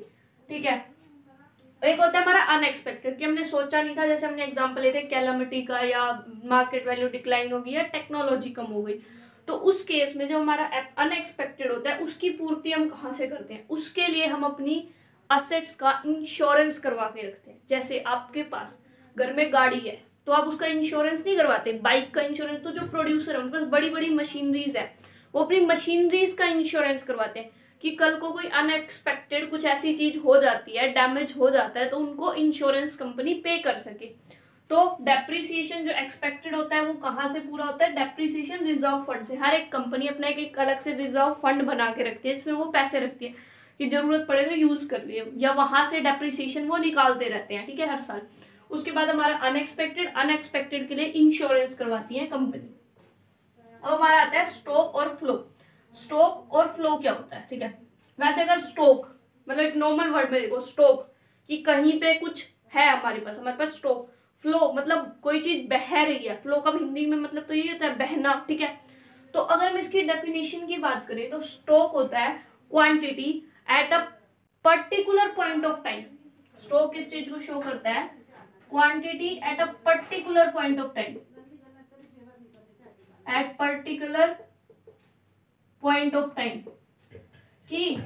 A: ठीक है। एक होता है हमारा अनएक्सपेक्टेड, कि हमने सोचा नहीं था, जैसे हमने एग्जांपल लेते हैं कैलामिटी का, या मार्केट वैल्यू डिक्लाइन होगी, या टेक्नोलॉजी कम हो गई, तो उस केस में जो हमारा अनएक्सपेक्टेड होता है उसकी पूर्ति हम कहाँ से करते हैं, उसके लिए हम अपनी असेट्स का इंश्योरेंस करवा के रखते हैं। जैसे आपके पास घर में गाड़ी है तो आप उसका इंश्योरेंस नहीं करवाते, बाइक का इंश्योरेंस तो जो प्रोड्यूसर है उनके पास बड़ी बड़ी मशीनरीज है, वो अपनी मशीनरीज का इंश्योरेंस करवाते हैं, कि कल को कोई अनएक्सपेक्टेड कुछ ऐसी चीज हो जाती है, डैमेज हो जाता है, तो उनको इंश्योरेंस कंपनी पे कर सके। तो डेप्रिसिएशन जो एक्सपेक्टेड होता है वो कहाँ से पूरा होता है, डेप्रिसिएशन रिजर्व फंड से। हर एक कंपनी अपना एक अलग से रिजर्व फंड बना के रखती है, जिसमें वो पैसे रखती है कि जरूरत पड़े तो यूज कर लिए, या वहां से डेप्रिसिएशन वो निकालते रहते हैं, ठीक है, हर साल। उसके बाद हमारा अनएक्सपेक्टेड के लिए इंश्योरेंस करवाती है कंपनी। अब हमारा आता है स्टॉक और फ्लो। स्टॉक और फ्लो क्या होता है, ठीक है। वैसे अगर स्टॉक मतलब एक नॉर्मल वर्ड में देखो, स्टॉक कि कहीं पे कुछ है हमारे पास स्टॉक। फ्लो मतलब कोई चीज बह रही है, फ्लो का हिंदी में मतलब तो ये होता है बहना, ठीक है। तो अगर हम इसकी डेफिनेशन की बात करें तो स्टॉक होता है quantity at a particular point of time. Stock किस चीज को शो करता है, quantity at a particular point of time, at particular point of time, कि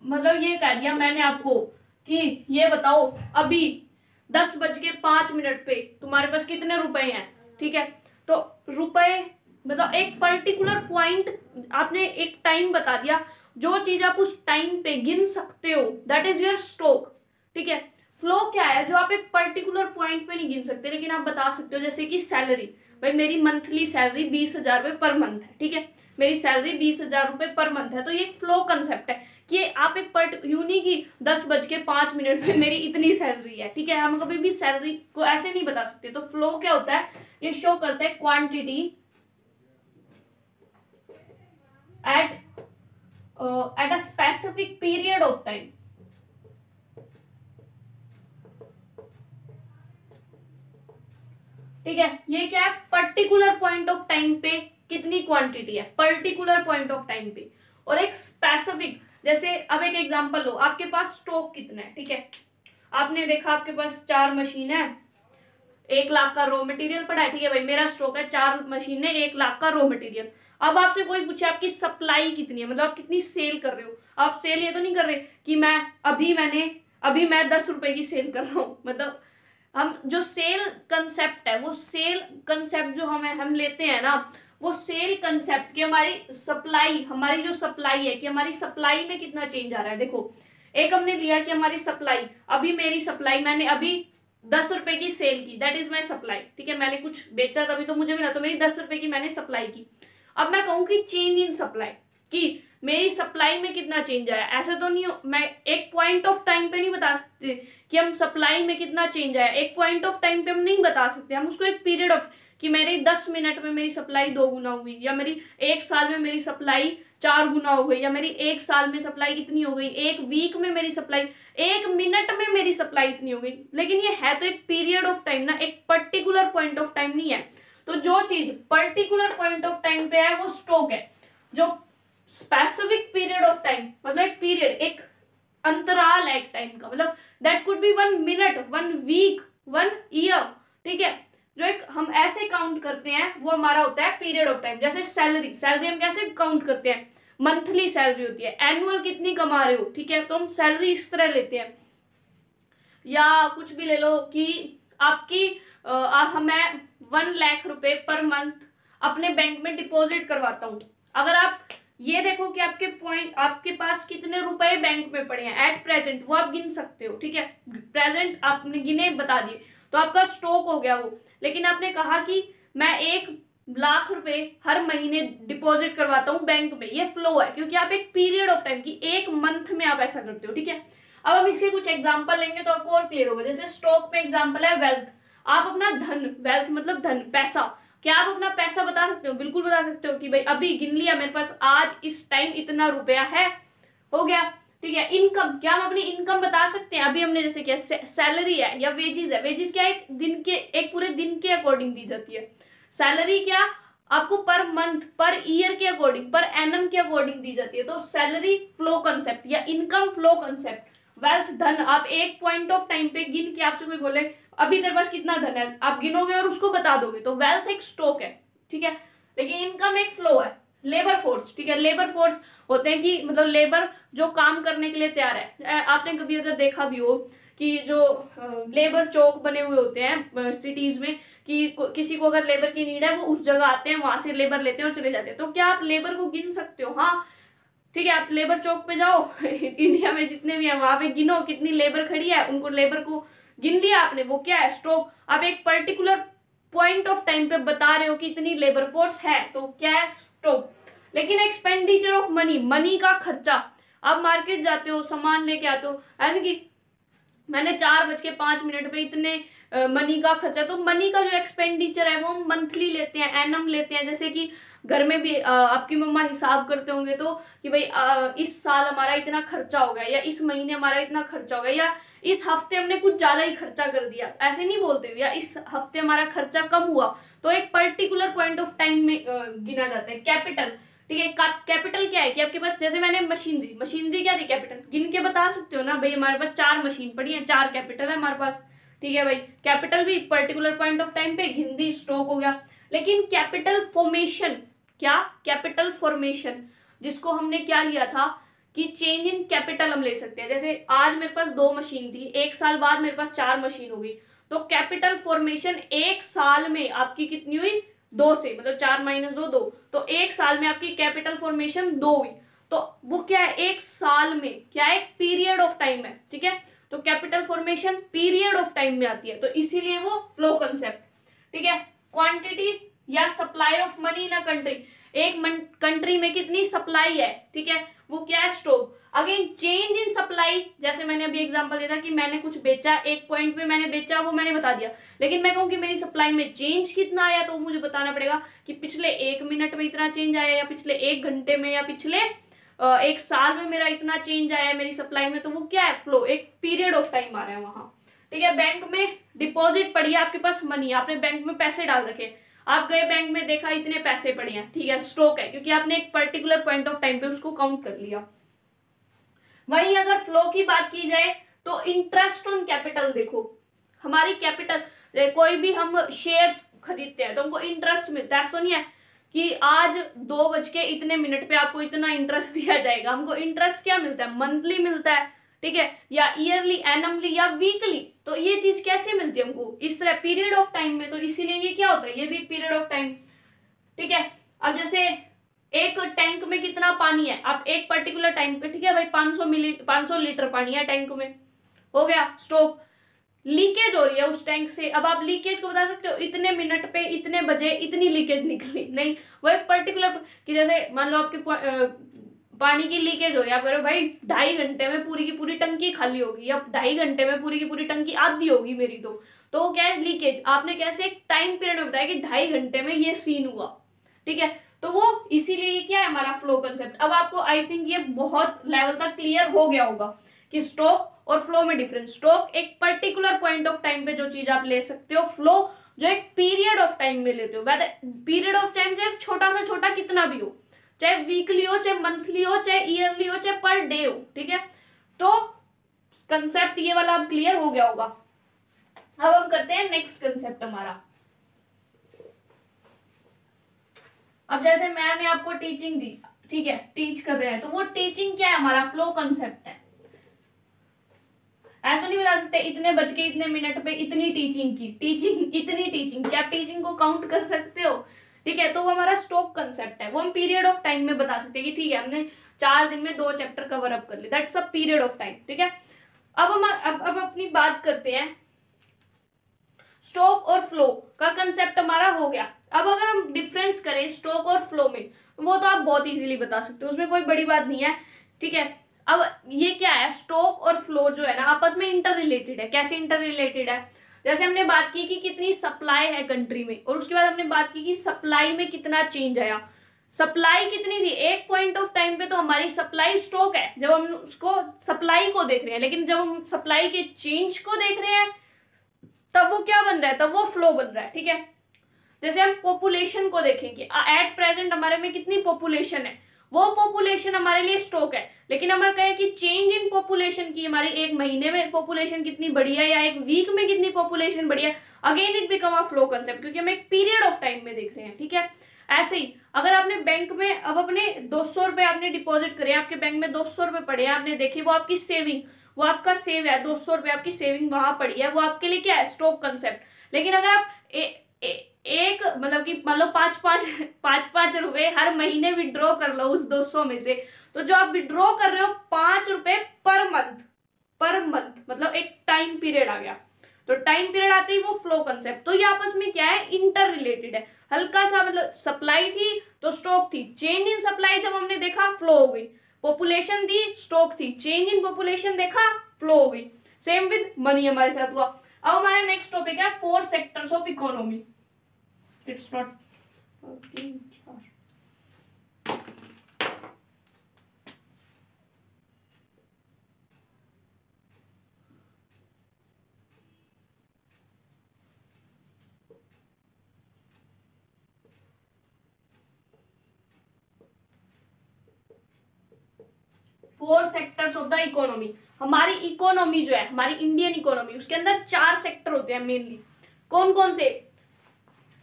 A: मतलब ये कह दिया मैंने आपको कि ये बताओ अभी 10:05 पे तुम्हारे पास कितने रुपए हैं, ठीक है। तो रुपए मतलब एक पर्टिकुलर पॉइंट, आपने एक टाइम बता दिया, जो चीज आप उस टाइम पे गिन सकते हो दैट इज योर स्टॉक, ठीक है। फ्लो क्या है, जो आप एक पर्टिकुलर पॉइंट पे नहीं गिन सकते लेकिन आप बता सकते हो, जैसे कि सैलरी, भाई मेरी मंथली सैलरी 20,000 रुपए पर मंथ है, ठीक है, मेरी सैलरी 20,000 रुपए पर मंथ है। तो ये फ्लो कंसेप्ट है कि आप एक यू नहीं कि 10:05 पे मेरी इतनी सैलरी है, ठीक है। हम कभी भी सैलरी को ऐसे नहीं बता सकते। तो फ्लो क्या होता है, ये शो करता है quantity at a specific period of time, ठीक है। ये क्या है, पर्टिकुलर पॉइंट ऑफ टाइम पे कितनी क्वांटिटी है, पर्टिकुलर पॉइंट ऑफ टाइम पे, और एक स्पेसिफिक, जैसे अब एक एग्जांपल लो, आपके पास स्टॉक कितना है, ठीक है, आपने देखा आपके पास 4 मशीन है, 1 लाख का रॉ मटेरियल पड़ा है, ठीक है भाई, मेरा स्टॉक है 4 मशीन है, 1 लाख का रॉ मटेरियल। अब आपसे कोई पूछे आपकी सप्लाई कितनी है, मतलब आप कितनी सेल कर रहे हो, आप सेल ये तो नहीं कर रहे कि अभी मैं 10 रुपए की सेल कर रहा हूँ, मतलब हम जो सेल कंसेप्ट है, वो सेल कंसेप्ट जो हम लेते हैं ना, वो सेल कंसेप्ट की हमारी जो सप्लाई है, कि हमारी सप्लाई में कितना चेंज आ रहा है। देखो, एक हमने लिया कि हमारी सप्लाई, अभी मेरी सप्लाई, मैंने अभी 10 रुपए की सेल की, दैट इज माई सप्लाई, ठीक है, मैंने कुछ बेचा तभी तो मुझे मिला, तो मेरी 10 रुपए की मैंने सप्लाई की। अब मैं कहूँ कि चेंज इन सप्लाई, कि मेरी सप्लाई में कितना चेंज आया, ऐसा तो नहीं, मैं एक पॉइंट ऑफ टाइम पे नहीं बता सकते कि हम सप्लाई में कितना चेंज आया, एक पॉइंट ऑफ टाइम पे हम नहीं बता सकते, हम उसको एक पीरियड ऑफ, कि मेरे 10 मिनट में मेरी सप्लाई 2 गुना हुई, या मेरी 1 साल में मेरी सप्लाई 4 गुना हो गई, या मेरी 1 साल में सप्लाई इतनी हो गई, 1 वीक में मेरी सप्लाई, 1 मिनट में मेरी सप्लाई इतनी हो गई। लेकिन ये है तो एक पीरियड ऑफ टाइम ना, एक पर्टिकुलर पॉइंट ऑफ टाइम नहीं है। तो जो चीज पर्टिकुलर पॉइंट ऑफ टाइम पे है वो स्टॉक है, जो स्पेसिफिक पीरियड ऑफ टाइम, मतलब एक पीरियड, एक अंतराल है एक टाइम का, मतलब that could be 1 minute, 1 week, 1 year, ठीक है, जो एक हम ऐसे काउंट करते हैं वो हमारा होता है पीरियड ऑफ टाइम। जैसे सैलरी हम कैसे काउंट करते हैं, मंथली सैलरी होती है, एनुअल कितनी कमा रहे हो, ठीक है, तो हम सैलरी इस तरह लेते हैं। या कुछ भी ले लो कि आपकी मैं 1 लाख रुपए पर मंथ अपने बैंक में डिपॉजिट करवाता हूँ। अगर आप ये देखो कि आपके पास कितने रुपए बैंक में पड़े हैं एट प्रेजेंट, वो आप गिन सकते हो, ठीक है, प्रेजेंट आपने गिने बता दिए, तो आपका स्टॉक हो गया वो। लेकिन आपने कहा कि मैं 1 लाख रुपए हर महीने डिपॉजिट करवाता हूँ बैंक में, ये फ्लो है, क्योंकि आप एक पीरियड ऑफ टाइम की 1 मंथ में आप ऐसा करते हो, ठीक है। अब हम इसके कुछ एग्जाम्पल लेंगे तो आपको और क्लियर होगा। जैसे स्टॉक पे एग्जाम्पल है वेल्थ, आप अपना धन, वेल्थ मतलब धन, पैसा, क्या आप अपना पैसा बता सकते हो? बिल्कुल बता सकते हो कि भाई अभी गिन लिया मेरे पास आज इस टाइम इतना रुपया है, हो गया, ठीक है। इनकम, क्या हम अपनी इनकम बता सकते हैं? अभी हमने जैसे क्या सैलरी है या वेजेस है, वेजेस क्या एक पूरे दिन के अकॉर्डिंग दी जाती है। सैलरी क्या आपको पर मंथ, पर ईयर के अकॉर्डिंग, पर एनम के अकॉर्डिंग दी जाती है। तो सैलरी फ्लो कंसेप्ट या इनकम फ्लो कंसेप्ट, वेल्थ धन, आप एक पॉइंट ऑफ टाइम पे गिन के आपसे कोई बोले अभी तेरे पास कितना धन है, आप गिनोगे और उसको बता दोगे, तो वेल्थ एक स्टॉक है, ठीक है। लेकिन इनकम एक फ्लो है। लेबर फोर्स, ठीक है, लेबर फोर्स होते हैं कि मतलब लेबर जो काम करने के लिए तैयार है। आपने कभी अगर देखा भी हो कि जो लेबर चौक बने हुए होते हैं सिटीज में, कि किसी को अगर लेबर की नीड है वो उस जगह आते हैं, वहां से लेबर लेते हैं और चले जाते हैं। तो क्या आप लेबर को गिन सकते हो? हाँ, ठीक है, आप लेबर चौक पे जाओ इंडिया में जितने भी है वहां पे गिनो कितनी लेबर खड़ी है, उनको लेबर को गिन लिया आपने, वो क्या है? स्टॉक। आप एक पर्टिकुलर पॉइंट ऑफ टाइम पे बता रहे हो कि इतनी लेबर फोर्स है, तो क्या है? स्टॉक। लेकिन एक्सपेंडिचर ऑफ मनी, मनी का खर्चा, आप मार्केट जाते हो सामान लेके आते हो, यानी कि मैंने 4:05 पे इतने मनी का खर्चा, तो मनी का जो एक्सपेंडिचर है वो हम मंथली लेते हैं, एनम लेते हैं। जैसे कि घर में भी आपकी मम्मा हिसाब करते होंगे तो कि भाई इस साल हमारा इतना खर्चा हो गया, या इस महीने हमारा इतना खर्चा हो गया, या इस हफ्ते हमने कुछ ज्यादा ही खर्चा कर दिया, ऐसे नहीं बोलते, या इस हफ्ते हमारा खर्चा कम हुआ। तो एक पर्टिकुलर पॉइंट ऑफ टाइम में गिना जाता है। कैपिटल, ठीक है, कैपिटल क्या है कि आपके पास, जैसे मैंने मशीनरी क्या थी? कैपिटल। गिन के बता सकते हो ना भाई हमारे पास 4 मशीन पड़ी है, 4 कैपिटल है हमारे पास, ठीक है भाई। कैपिटल भी पर्टिकुलर पॉइंट ऑफ टाइम पे हिंदी स्टॉक हो गया। लेकिन कैपिटल फॉर्मेशन, क्या? कैपिटल फॉर्मेशन, जिसको हमने क्या लिया था कि चेंज इन कैपिटल हम ले सकते हैं। जैसे आज मेरे पास 2 मशीन थी, 1 साल बाद मेरे पास 4 मशीन हो गई, तो कैपिटल फॉर्मेशन 1 साल में आपकी कितनी हुई? 2 से, मतलब 4 - 2 2, तो 1 साल में आपकी कैपिटल फॉर्मेशन 2 हुई। तो वो क्या है? 1 साल में क्या है? एक पीरियड ऑफ टाइम है, ठीक है। तो capital formation period of time में आती है, तो इसीलिए वो फ्लो कंसेप्ट, ठीक है। क्वांटिटी या supply of money in a country, एक कंट्री में कितनी सप्लाई है, ठीक है, वो क्या है? Stock. Again change in supply, जैसे मैंने अभी एग्जांपल दिया था कि मैंने कुछ बेचा, एक पॉइंट पे मैंने बेचा, वो मैंने बता दिया। लेकिन मैं कहूँ कि मेरी सप्लाई में चेंज कितना आया, तो मुझे बताना पड़ेगा कि पिछले 1 मिनट में इतना चेंज आया, या पिछले 1 घंटे में, या पिछले 1 साल में मेरा इतना चेंज आया है मेरी सप्लाई में। तो वो क्या है? फ्लो, एक पीरियड ऑफ टाइम आ रहा है वहां, ठीक है। बैंक में डिपॉजिट पड़ी है आपके पास मनी, आपने बैंक में पैसे डाल रखे, आप गए बैंक में, देखा इतने पैसे पड़े हैं, ठीक है, स्टॉक है, क्योंकि आपने एक पर्टिकुलर पॉइंट ऑफ टाइम पे उसको काउंट कर लिया। वहीं अगर फ्लो की बात की जाए तो इंटरेस्ट ऑन कैपिटल, देखो हमारी कैपिटल, कोई भी हम शेयर्स खरीदते हैं तो हमको इंटरेस्ट मिलता है, ऐसा नहीं है कि आज 2:00 पे आपको इतना इंटरेस्ट दिया जाएगा। हमको इंटरेस्ट क्या मिलता है, मंथली मिलता है, ठीक है, या ईयरली, एनमली या वीकली। तो ये चीज कैसे मिलती है हमको, इस तरह पीरियड ऑफ टाइम में। तो इसीलिए ये क्या होता है, ये भी पीरियड ऑफ टाइम, ठीक है। अब जैसे एक टैंक में कितना पानी है, आप एक पर्टिकुलर टाइम पे, ठीक है भाई, 500 लीटर पानी है टैंक में, हो गया स्टॉक। लीकेज हो रही है उस टैंक से, अब आप लीकेज को बता सकते हो, इतने मिनट पे इतने बजे इतनी लीकेज निकली, नहीं, वो एक पर्टिकुलर, कि जैसे मान लो आपके पानी की लीकेज हो रही है, आप कह रहे हो भाई 2.5 घंटे में पूरी की पूरी टंकी खाली होगी, या 2.5 घंटे में पूरी की पूरी टंकी आधी होगी मेरी, तो वो क्या है, लीकेज। आपने कैसे एक टाइम पीरियड में बताया कि 2.5 घंटे में ये सीन हुआ, ठीक है, तो वो इसीलिए ये क्या है हमारा फ्लो कंसेप्ट। अब आपको आई थिंक ये बहुत लेवल तक क्लियर हो गया होगा कि स्टॉक और फ्लो में डिफरेंस। स्टॉक एक पर्टिकुलर पॉइंट ऑफ टाइम पे जो चीज आप ले सकते हो, फ्लो जो एक पीरियड ऑफ टाइम में लेते हो, वैसे पीरियड ऑफ टाइम चाहे छोटा सा छोटा कितना भी हो, चाहे वीकली हो, चाहे मंथली हो, चाहे ईयरली हो, चाहे पर डे हो, ठीक है। तो कंसेप्ट ये वाला अब क्लियर हो गया होगा। अब हम करते हैं नेक्स्ट कंसेप्ट हमारा। अब जैसे मैंने आपको टीचिंग दी, ठीक है, टीच कर रहे हैं, तो वो टीचिंग क्या है, हमारा फ्लो कंसेप्ट है। ऐसा नहीं बता सकते इतने बज के इतने मिनट पे इतनी टीचिंग की, टीचिंग इतनी टीचिंग, क्या आप टीचिंग को काउंट कर सकते हो, ठीक है। तो वो हमारा स्टॉक कंसेप्ट है, वो हम पीरियड ऑफ टाइम में बता सकते हैं कि ठीक है हमने 4 दिन में 2 चैप्टर कवर अप कर लिए, that's a period of time, ठीक है। अब हम अब अपनी बात करते हैं, स्टॉक और फ्लो का कंसेप्ट हमारा हो गया। अब अगर हम डिफरेंस करें स्टॉक और फ्लो में, वो तो आप बहुत इजीली बता सकते हो, उसमें कोई बड़ी बात नहीं है, ठीक है। अब ये क्या है, स्टॉक और फ्लो जो है ना आपस में इंटर रिलेटेड है। कैसे इंटर रिलेटेड है, जैसे हमने बात की कि कितनी सप्लाई है कंट्री में, और उसके बाद हमने बात की कि सप्लाई में कितना चेंज आया। सप्लाई कितनी थी, एक पॉइंट ऑफ टाइम पे तो हमारी सप्लाई स्टॉक है जब हम उसको सप्लाई को देख रहे हैं, लेकिन जब हम सप्लाई के चेंज को देख रहे हैं तब वो क्या बन रहा है, तब वो फ्लो बन रहा है, ठीक है। जैसे हम पॉपुलेशन को देखें कि एट प्रेजेंट हमारे में कितनी पॉपुलेशन है, वो पॉपुलेशन हमारे लिए स्टॉक है। लेकिन हम कहें कि चेंज इन पॉपुलेशन की, हमारी एक महीने में पॉपुलेशन कितनी बढ़ी है या एक वीक में कितनी पॉपुलेशन बढ़ी है, again it become a flow concept, क्योंकि हम एक पीरियड ऑफ टाइम में देख रहे हैं, ठीक है। ऐसे ही अगर आपने बैंक में अब अपने 200 रुपए आपने डिपॉजिट करे, आपके बैंक में 200 रुपए पड़े हैं, आपने देखे, वो आपकी सेविंग, वो आपका सेव है, 200 रुपए आपकी सेविंग वहां पड़ी है, वो आपके लिए क्या है, स्टॉक कंसेप्ट। लेकिन अगर आप एक मतलब कि मान लो 5 रुपए हर महीने विड्रॉ कर लो उस 200 में से, तो जो आप विड्रॉ कर रहे हो 5 रुपए पर मंथ मतलब एक टाइम पीरियड आ गया। तो टाइम पीरियड आते ही वो फ्लो कंसेप्ट, तो ये आपस में क्या है, इंटर रिलेटेड है। हल्का सा मतलब सप्लाई थी तो स्टॉक थी, चेंज इन सप्लाई जब हमने देखा फ्लो हो गई, पॉपुलेशन थी स्टॉक थी, चेंज इन पॉपुलेशन देखा फ्लो हो गई। सेम विद मनी हमारे साथ हुआ। अब हमारा नेक्स्ट टॉपिक है 4 sectors of economy. It's not 4 sectors of the economy. हमारी इकोनॉमी जो है, हमारी इंडियन इकोनॉमी, उसके अंदर 4 सेक्टर होते हैं मेनली। कौन कौन से,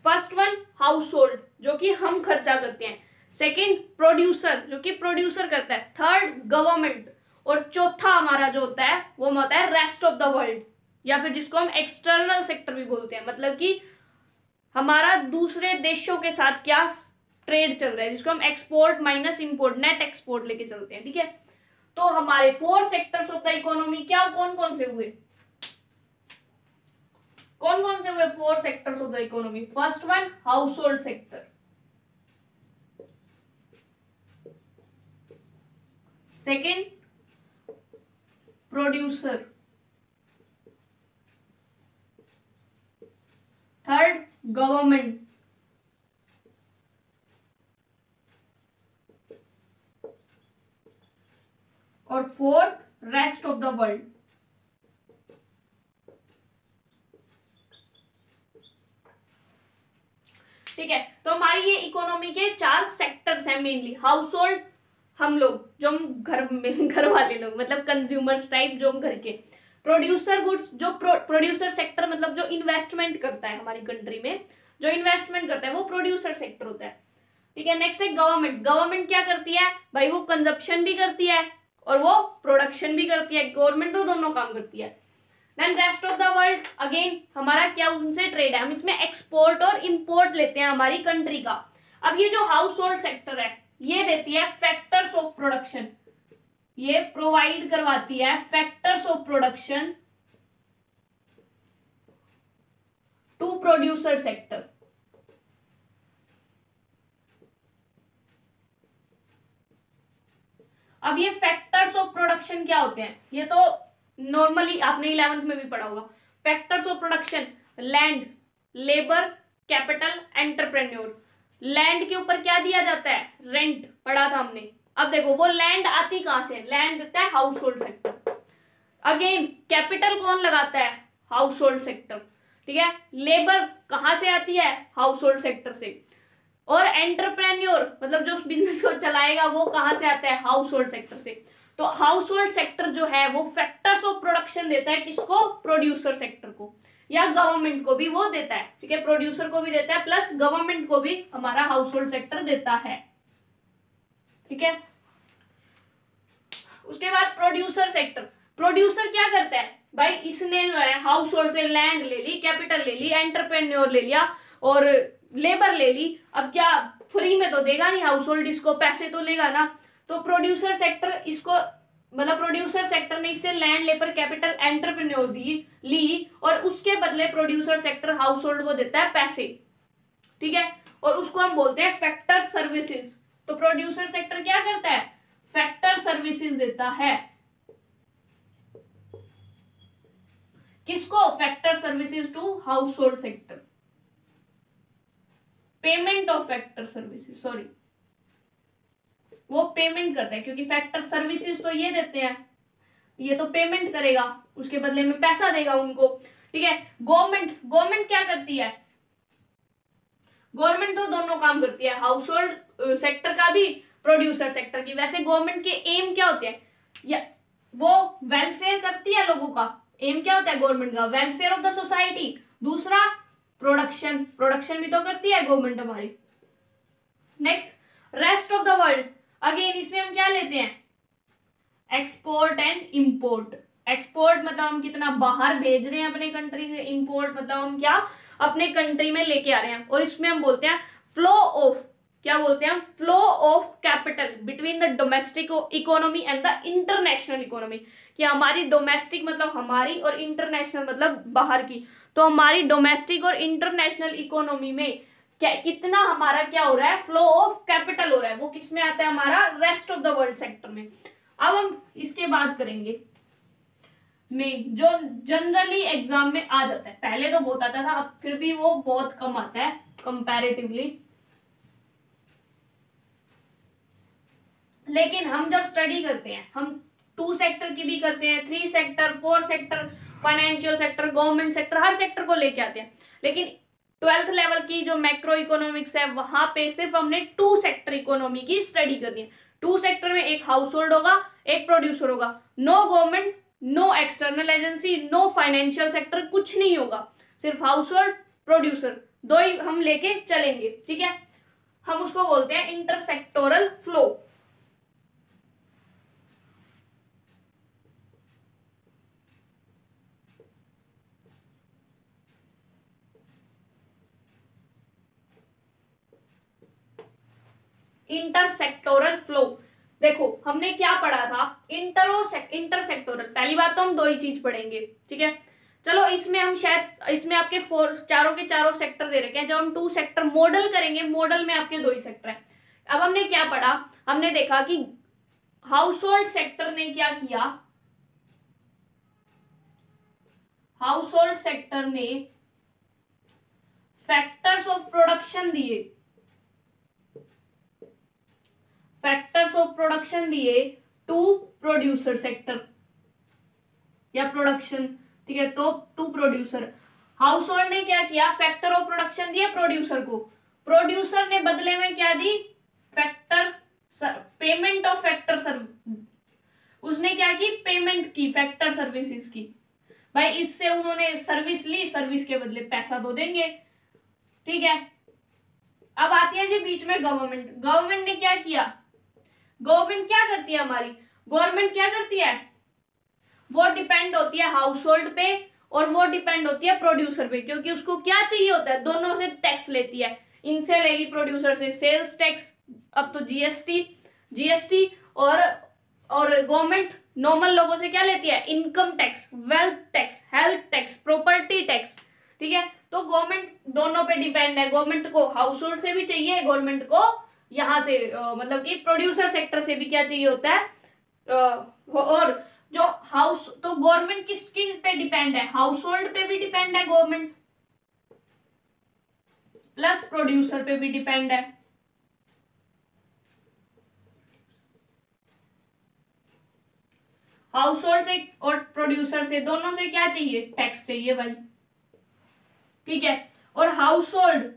A: फर्स्ट वन हाउस होल्ड जो कि हम खर्चा करते हैं, सेकंड प्रोड्यूसर जो कि प्रोड्यूसर करता है, थर्ड गवर्नमेंट, और चौथा हमारा जो होता है वो होता है रेस्ट ऑफ द वर्ल्ड, या फिर जिसको हम एक्सटर्नल सेक्टर भी बोलते हैं, मतलब कि हमारा दूसरे देशों के साथ क्या ट्रेड चल रहा है, जिसको हम export minus import, net export लेके चलते हैं, ठीक है। तो हमारे 4 सेक्टर्स ऑफ द इकोनॉमी क्या, कौन कौन से हुए, कौन कौन से हुए 4 sectors of the economy. First one household sector, second producer, third government, और fourth rest of the world. ठीक है, तो हमारी ये इकोनॉमी के 4 सेक्टर्स हैं मेनली। हाउस होल्ड, हम लोग जो हम घर वाले लोग, मतलब कंज्यूमर्स टाइप, जो हम घर के। प्रोड्यूसर गुड्स, जो प्रोड्यूसर सेक्टर मतलब जो इन्वेस्टमेंट करता है हमारी कंट्री में, जो इन्वेस्टमेंट करता है वो प्रोड्यूसर सेक्टर होता है। ठीक है, नेक्स्ट है गवर्नमेंट। गवर्नमेंट क्या करती है भाई, वो कंजप्शन भी करती है और वो प्रोडक्शन भी करती है। गवर्नमेंट तो दोनों काम करती है। Then rest of the world, again हमारा क्या उनसे ट्रेड है, हम इसमें एक्सपोर्ट और इंपोर्ट लेते हैं हमारी कंट्री का। अब ये जो हाउस होल्ड सेक्टर है ये देती है फैक्टर्स ऑफ प्रोडक्शन, ये प्रोवाइड करवाती है factors of production to producer sector. अब ये फैक्टर्स ऑफ प्रोडक्शन क्या होते हैं, ये तो नॉर्मली आपने 11th में भी पढ़ा होगा। Factors of production, land, labour, capital, entrepreneur. Land के ऊपर क्या दिया जाता है, रेंट, पढ़ा था हमने। अब देखो वो लैंड आती कहां से, लैंड देता है house hold sector. Again capital कौन लगाता है, हाउस होल्ड सेक्टर। ठीक है, लेबर कहां से आती है, हाउस होल्ड सेक्टर से। और एंटरप्रेन्योर मतलब जो उस बिजनेस को चलाएगा वो कहां से आता है, हाउस होल्ड सेक्टर से। तो हाउस होल्ड सेक्टर जो है वो फैक्टर्स ऑफ प्रोडक्शन देता है किसको, प्रोड्यूसर सेक्टर को, या गवर्नमेंट को भी वो देता है। ठीक है, प्रोड्यूसर को भी देता है प्लस गवर्नमेंट को भी हमारा हाउस होल्ड सेक्टर देता है। ठीक है, उसके बाद प्रोड्यूसर सेक्टर। प्रोड्यूसर क्या करता है भाई, इसने जो है हाउस होल्ड से लैंड ले ली, कैपिटल ले ली, एंटरप्रेन्योर ले लिया और लेबर ले ली। अब क्या फ्री में तो देगा नहीं हाउस होल्ड, इसको पैसे तो लेगा ना। तो प्रोड्यूसर सेक्टर इसको, मतलब प्रोड्यूसर सेक्टर ने इससे लैंड, लेबर, कैपिटल, एंटरप्रेन्योर ली और उसके बदले प्रोड्यूसर सेक्टर हाउस होल्ड को देता है पैसे। ठीक है, और उसको हम बोलते हैं फैक्टर सर्विसेज। तो प्रोड्यूसर सेक्टर क्या करता है, फैक्टर सर्विसेज देता है। किसको, factor services to household sector. Payment of factor services, sorry, वो पेमेंट करता है क्योंकि फैक्टर सर्विसेज तो ये देते हैं, ये तो पेमेंट करेगा, उसके बदले में पैसा देगा उनको। ठीक है, गवर्नमेंट क्या करती है, गवर्नमेंट तो दोनों काम करती है, हाउस होल्ड सेक्टर का भी, प्रोड्यूसर सेक्टर की। वैसे गवर्नमेंट के एम क्या होते हैं, या वो वेलफेयर करती है लोगों का। एम क्या होता है गवर्नमेंट का, वेलफेयर ऑफ द सोसाइटी। दूसरा प्रोडक्शन भी तो करती है गवर्नमेंट हमारी। Next rest of the world, again इसमें हम क्या लेते हैं, एक्सपोर्ट एंड इंपोर्ट। एक्सपोर्ट मतलब हम कितना बाहर भेज रहे हैं अपने कंट्री से, इंपोर्ट मतलब हम क्या अपने कंट्री में लेके आ रहे हैं। और इसमें हम बोलते हैं फ्लो ऑफ, क्या बोलते हैं हम, flow of capital between the domestic economy and the international economy. कि हमारी डोमेस्टिक मतलब हमारी और इंटरनेशनल मतलब बाहर की। तो हमारी डोमेस्टिक और इंटरनेशनल इकोनॉमी में क्या कितना हमारा क्या हो रहा है, फ्लो ऑफ कैपिटल हो रहा है, वो किस में आता है, हमारा rest of the world sector में। अब हम इसके बात करेंगे में जो जनरली एग्जाम में आ जाता है, पहले तो बहुत आता था, अब फिर भी वो बहुत कम आता है कंपैरेटिवली। लेकिन हम जब स्टडी करते हैं, हम 2 सेक्टर की भी करते हैं, 3 sector, 4 sector, financial sector, government sector, हर सेक्टर को लेके आते हैं। लेकिन 12th लेवल की जो मैक्रो इकोनॉमिक्स है वहां पे सिर्फ हमने 2 सेक्टर इकोनॉमी की स्टडी करनी है। 2 सेक्टर में एक हाउस होल्ड होगा, एक प्रोड्यूसर होगा। No government, no external agency, no financial sector, कुछ नहीं होगा, सिर्फ हाउस होल्ड, प्रोड्यूसर, 2 ही हम लेके चलेंगे। ठीक है, हम उसको बोलते हैं इंटरसेक्टोरल फ्लो। इंटरसेक्टोरल फ्लो, देखो हमने क्या पढ़ा था, इंटरसेक्टोरल। पहली बात तो हम 2 ही चीज पढ़ेंगे। ठीक है, चलो इसमें हम शायद इसमें आपके चारों के चारों सेक्टर दे रखे हैं। जब हम 2 सेक्टर मॉडल करेंगे, मॉडल में आपके 2 ही सेक्टर है। अब हमने क्या पढ़ा, हमने देखा कि हाउस होल्ड सेक्टर ने क्या किया, हाउस होल्ड सेक्टर ने फैक्टर्स ऑफ प्रोडक्शन दिए, फैक्टर्स ऑफ प्रोडक्शन दिए टू प्रोड्यूसर सेक्टर या प्रोडक्शन। ठीक है, तो टू प्रोड्यूसर। हाउस होल्ड ने क्या किया, फैक्टर ऑफ प्रोडक्शन दिया प्रोड्यूसर को, प्रोड्यूसर ने बदले में क्या दी, फैक्टर पेमेंट ऑफ फैक्टर उसने क्या की, पेमेंट की फैक्टर सर्विसेज की। भाई इससे उन्होंने सर्विस ली, सर्विस के बदले पैसा तो देंगे, ठीक है। अब आती है जी बीच में गवर्नमेंट। गवर्नमेंट ने क्या किया, गवर्नमेंट क्या करती है हमारी, गवर्नमेंट क्या करती है, वो डिपेंड होती है हाउस होल्ड पे और वो डिपेंड होती है प्रोड्यूसर पे, क्योंकि उसको क्या चाहिए होता है, दोनों से टैक्स लेती है। इनसे लेगी प्रोड्यूसर से सेल्स टैक्स, अब तो जीएसटी और गवर्नमेंट नॉर्मल लोगों से क्या लेती है, income tax, wealth tax, health tax, property tax, ठीक है। तो गवर्नमेंट दोनों पे डिपेंड है, गवर्नमेंट को हाउस होल्ड से भी चाहिए, गवर्नमेंट को यहाँ से मतलब कि प्रोड्यूसर सेक्टर से भी क्या चाहिए होता है। और जो हाउस, तो गवर्नमेंट किसकी पे डिपेंड है, हाउस होल्ड पे भी डिपेंड है गवर्नमेंट, प्लस प्रोड्यूसर पे भी डिपेंड है। हाउस होल्ड से और प्रोड्यूसर से दोनों से क्या चाहिए, टैक्स चाहिए भाई, ठीक है। और हाउस होल्ड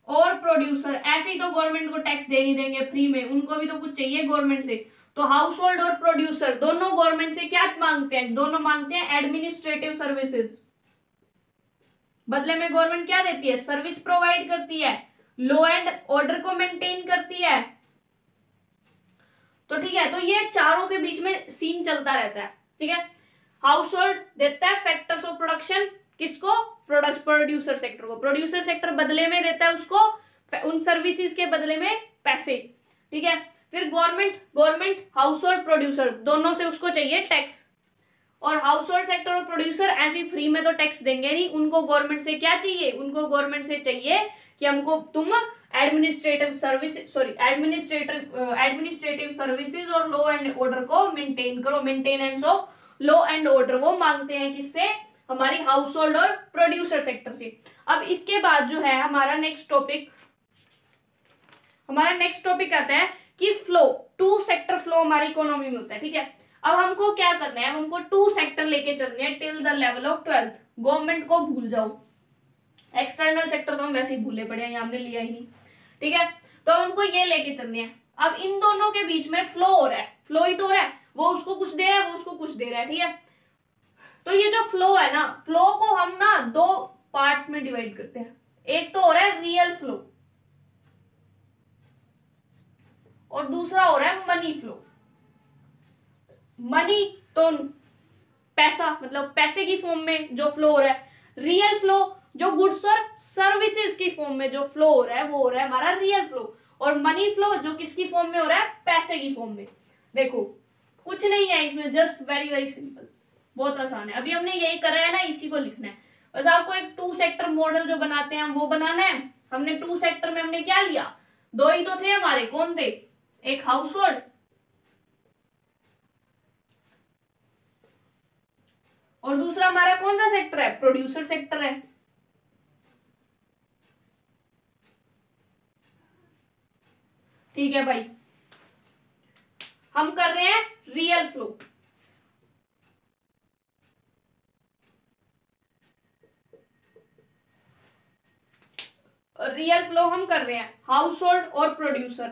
A: और प्रोड्यूसर ऐसे ही तो गवर्नमेंट को टैक्स दे नहीं देंगे फ्री में, उनको भी तो कुछ चाहिए गवर्नमेंट से। तो हाउस होल्ड और प्रोड्यूसर दोनों गवर्नमेंट से क्या मांगते हैं, दोनों मांगते हैं एडमिनिस्ट्रेटिव सर्विसेज। बदले में गवर्नमेंट क्या देती है, सर्विस प्रोवाइड करती है, लॉ एंड ऑर्डर को मेंटेन करती है। तो ठीक है, तो ये चारों के बीच में सीन चलता रहता है, ठीक है। हाउस होल्ड देता है फैक्टर्स ऑफ प्रोडक्शन, किसको, प्रोड्यूसर सेक्टर को, प्रोड्यूसर सेक्टर बदले में देता है उसको उन सर्विसेज के बदले में पैसे, ठीक है। फिर गवर्नमेंट हाउस होल्ड प्रोड्यूसर दोनों से उसको चाहिए टैक्स, और हाउस होल्ड सेक्टर और प्रोड्यूसर ऐसे फ्री में तो टैक्स देंगे नहीं, उनको गवर्नमेंट से क्या चाहिए, उनको गवर्नमेंट से चाहिए कि हमको तुम एडमिनिस्ट्रेटिव सर्विसेज और लॉ एंड ऑर्डर को मेंटेन करो, maintenance of law and order वो मांगते हैं किससे, हमारी हाउस होल्ड और प्रोड्यूसर सेक्टर से। अब इसके बाद जो है हमारा नेक्स्ट टॉपिक आता है कि फ्लो, टू सेक्टर फ्लो हमारी इकोनॉमी में होता है, ठीक है। अब हमको क्या करना है, हमको टू सेक्टर लेके चलने हैं till the level of 12th। Government को भूल जाओ, एक्सटर्नल सेक्टर तो हम वैसे ही भूले पड़े हैं, यहाँ हमने लिया ही नहीं, ठीक है। तो हमको ये लेके चलने हैं। अब इन दोनों के बीच में फ्लो हो रहा है, फ्लो ही तो हो रहा है, वो उसको कुछ दे रहा है, वो उसको कुछ दे रहा है, ठीक है। तो ये जो फ्लो है ना, फ्लो को हम ना दो पार्ट में डिवाइड करते हैं। एक तो हो रहा है रियल फ्लो और दूसरा हो रहा है मनी फ्लो। मनी तो पैसा, मतलब पैसे की फॉर्म में जो फ्लो हो रहा है। रियल फ्लो जो गुड्स और सर्विसेज की फॉर्म में जो फ्लो हो रहा है वो हो रहा है हमारा रियल फ्लो। और मनी फ्लो जो किसकी फॉर्म में हो रहा है, पैसे की फॉर्म में। देखो कुछ नहीं है इसमें, जस्ट वेरी वेरी सिंपल, बहुत आसान है। अभी हमने यही करा है ना, इसी को लिखना है। बस आपको एक टू सेक्टर मॉडल जो बनाते हैं वो बनाना है। हमने टू सेक्टर में हमने क्या लिया, दो ही तो थे हमारे, कौन थे, एक हाउस होल्ड और दूसरा हमारा कौन सा सेक्टर है, प्रोड्यूसर सेक्टर है। ठीक है भाई, हम कर रहे हैं रियल फ्लो। रियल फ्लो हम कर रहे हैं हाउस होल्ड और प्रोड्यूसर।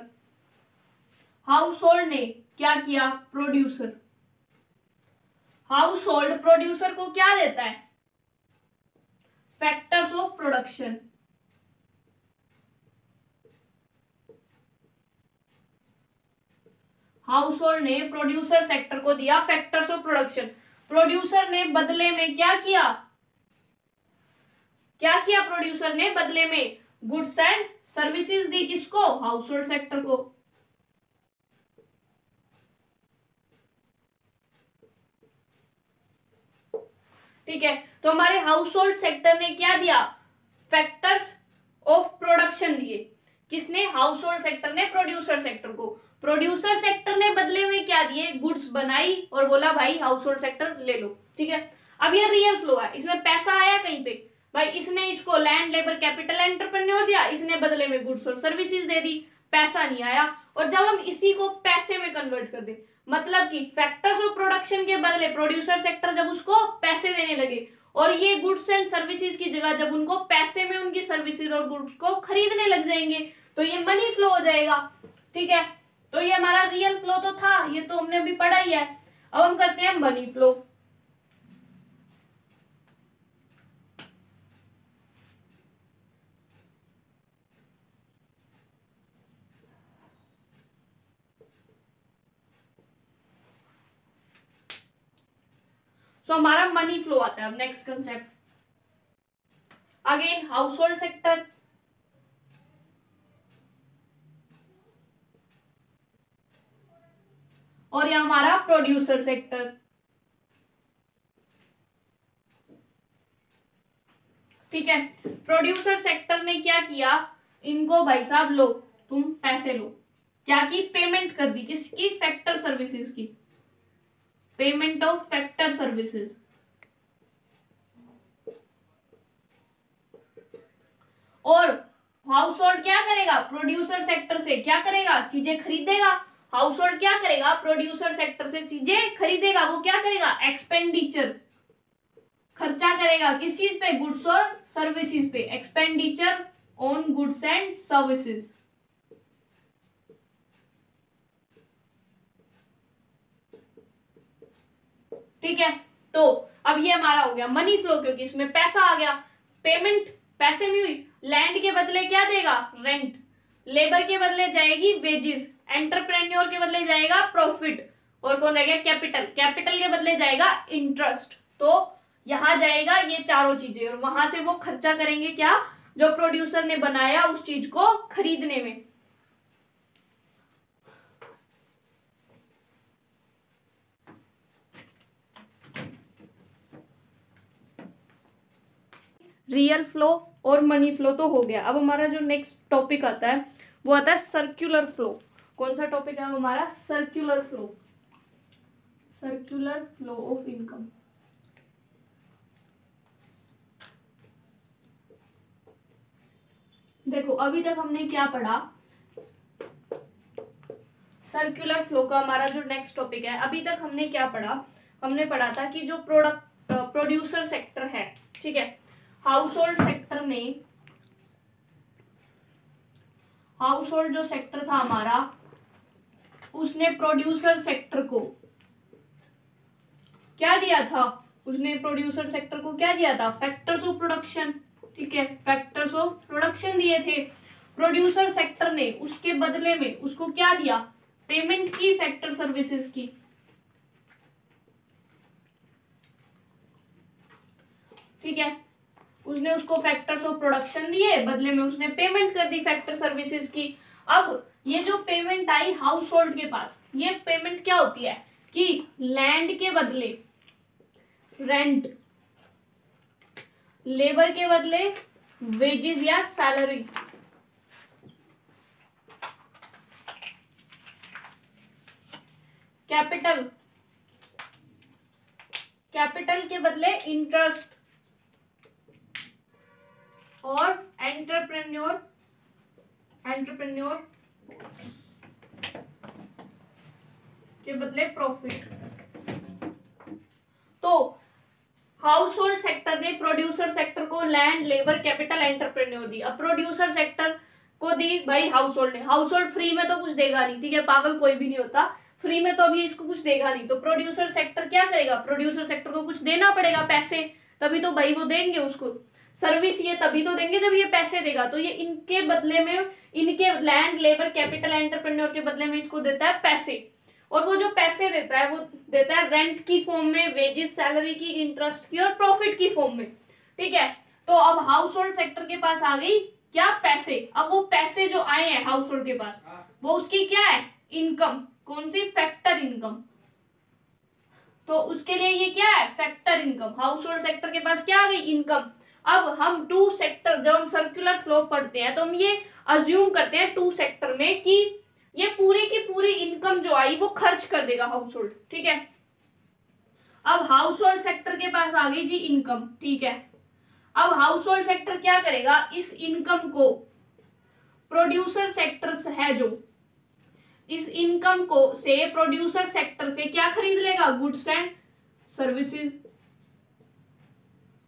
A: हाउस होल्ड ने क्या किया, प्रोड्यूसर, हाउस होल्ड प्रोड्यूसर को क्या देता है, factors of production. House hold ने प्रोड्यूसर सेक्टर को दिया फैक्टर्स ऑफ प्रोडक्शन। प्रोड्यूसर ने बदले में क्या किया, प्रोड्यूसर ने बदले में गुड्स एंड सर्विसेज दी, किसको, हाउस होल्ड सेक्टर को। ठीक है, तो हमारे हाउस होल्ड सेक्टर ने क्या दिया, फैक्टर्स ऑफ प्रोडक्शन दिए। किसने, हाउस होल्ड सेक्टर ने प्रोड्यूसर सेक्टर को। प्रोड्यूसर सेक्टर ने बदले में क्या दिए, गुड्स बनाई और बोला भाई हाउस होल्ड सेक्टर ले लो। ठीक है, अब ये रियल फ्लो है, इसमें पैसा आया कहीं पे, भाई इसने इसको लैंड लेबर कैपिटल एंटरप्रेन्योर दिया, इसने बदले में गुड्स और सर्विसेज दे दी, पैसा नहीं आया। और जब हम इसी को पैसे में कन्वर्ट कर दे, मतलब कि फैक्टर्स ऑफ प्रोडक्शन के बदले प्रोड्यूसर सेक्टर जब उसको पैसे देने लगे और ये गुड्स एंड सर्विसेज की जगह जब उनको पैसे में उनकी सर्विसेज और गुड्स को खरीदने लग जाएंगे तो ये मनी फ्लो हो जाएगा। ठीक है, तो ये हमारा रियल फ्लो तो था, ये तो हमने अभी पढ़ा ही है। अब हम करते हैं मनी फ्लो। हमारा मनी फ्लो आता है। अब next concept again house hold sector, और यह हमारा प्रोड्यूसर सेक्टर। ठीक है, प्रोड्यूसर सेक्टर ने क्या किया, इनको भाई साहब लो तुम पैसे लो, क्या की पेमेंट कर दी, किसकी, फैक्टर सर्विसेज की, पेमेंट ऑफ फैक्टर सर्विसेज। और हाउस होल्ड क्या करेगा, प्रोड्यूसर सेक्टर से क्या करेगा, चीजें खरीदेगा। हाउस होल्ड क्या करेगा, प्रोड्यूसर सेक्टर से चीजें खरीदेगा, वो क्या करेगा, एक्सपेंडिचर, खर्चा करेगा किस चीज पे, गुड्स और सर्विसेज पे, expenditure on goods and services. ठीक है, तो अब ये हमारा हो गया मनी फ्लो, क्योंकि इसमें पैसा आ गया, पेमेंट पैसे में हुई, लैंड के बदले क्या देगा, रेंट, लेबर के बदले जाएगी वेजेस, एंटरप्रेन्योर के बदले जाएगा प्रॉफिट, और कौन रहेगा, कैपिटल, कैपिटल के बदले जाएगा इंटरेस्ट। तो यहां जाएगा ये चारों चीजें, और वहां से वो खर्चा करेंगे क्या, जो प्रोड्यूसर ने बनाया उस चीज को खरीदने में। रियल फ्लो और मनी फ्लो तो हो गया। अब हमारा जो नेक्स्ट टॉपिक आता है वो आता है सर्कुलर फ्लो। कौन सा टॉपिक है हमारा, circular flow, circular flow of income. देखो अभी तक हमने क्या पढ़ा, सर्कुलर फ्लो का हमारा जो नेक्स्ट टॉपिक है, अभी तक हमने क्या पढ़ा, हमने पढ़ा था कि जो प्रोड्यूसर सेक्टर है, ठीक है, हाउस होल्ड सेक्टर ने, हाउस होल्ड जो सेक्टर था हमारा, उसने प्रोड्यूसर सेक्टर को क्या दिया था, उसने प्रोड्यूसर सेक्टर को क्या दिया था, फैक्टर्स ऑफ प्रोडक्शन। ठीक है, फैक्टर्स ऑफ प्रोडक्शन दिए थे प्रोड्यूसर सेक्टर ने, उसके बदले में उसको क्या दिया, पेमेंट की फैक्टर सर्विसेज की। ठीक है, उसने उसको फैक्टर्स ऑफ प्रोडक्शन दिए, बदले में उसने पेमेंट कर दी फैक्टर सर्विसेज की। अब ये जो पेमेंट आई हाउस होल्ड के पास, ये पेमेंट क्या होती है कि लैंड के बदले रेंट, लेबर के बदले वेजेस या सैलरी, कैपिटल, कैपिटल के बदले इंटरेस्ट, और एंटरप्रेन्योर, एंटरप्रेन्योर के बदले प्रॉफिट। तो हाउस होल्ड सेक्टर ने प्रोड्यूसर सेक्टर को लैंड, लेबर, कैपिटल, एंटरप्रेन्योर दी। अब प्रोड्यूसर सेक्टर को दी भाई हाउस होल्ड ने, हाउस होल्ड फ्री में तो कुछ देगा नहीं, ठीक है, पागल कोई भी नहीं होता, फ्री में तो अभी इसको कुछ देगा नहीं, तो प्रोड्यूसर सेक्टर क्या करेगा, प्रोड्यूसर सेक्टर को कुछ देना पड़ेगा, पैसे, तभी तो भाई वो देंगे उसको सर्विस, ये तभी तो देंगे जब ये पैसे देगा। तो ये इनके बदले में, इनके लैंड, लेबर, कैपिटल, एंटरप्रेन्योर के बदले में इसको देता है पैसे, और वो जो पैसे देता है वो देता है रेंट की फॉर्म में, वेजेस, सैलरी की, इंटरेस्ट की और प्रॉफिट की फॉर्म में। ठीक है, तो अब हाउस होल्ड सेक्टर के पास आ गई क्या, पैसे। अब वो पैसे जो आए हैं हाउस होल्ड के पास, वो उसकी क्या है, इनकम, कौन सी, फैक्टर इनकम। तो उसके लिए ये क्या है, factor income. House hold sector के पास क्या आ गई, इनकम। अब हम टू सेक्टर, जब हम सर्कुलर फ्लो पढ़ते हैं तो हम ये अज्यूम करते हैं टू सेक्टर में कि ये पूरी की पूरी इनकम जो आई वो खर्च कर देगा हाउस होल्ड। ठीक है, अब हाउस होल्ड सेक्टर के पास आ गई जी इनकम। ठीक है, अब हाउस होल्ड सेक्टर क्या करेगा, इस इनकम को प्रोड्यूसर सेक्टर है जो, इस इनकम को से प्रोड्यूसर सेक्टर से क्या खरीद लेगा, गुड्स एंड सर्विसेज,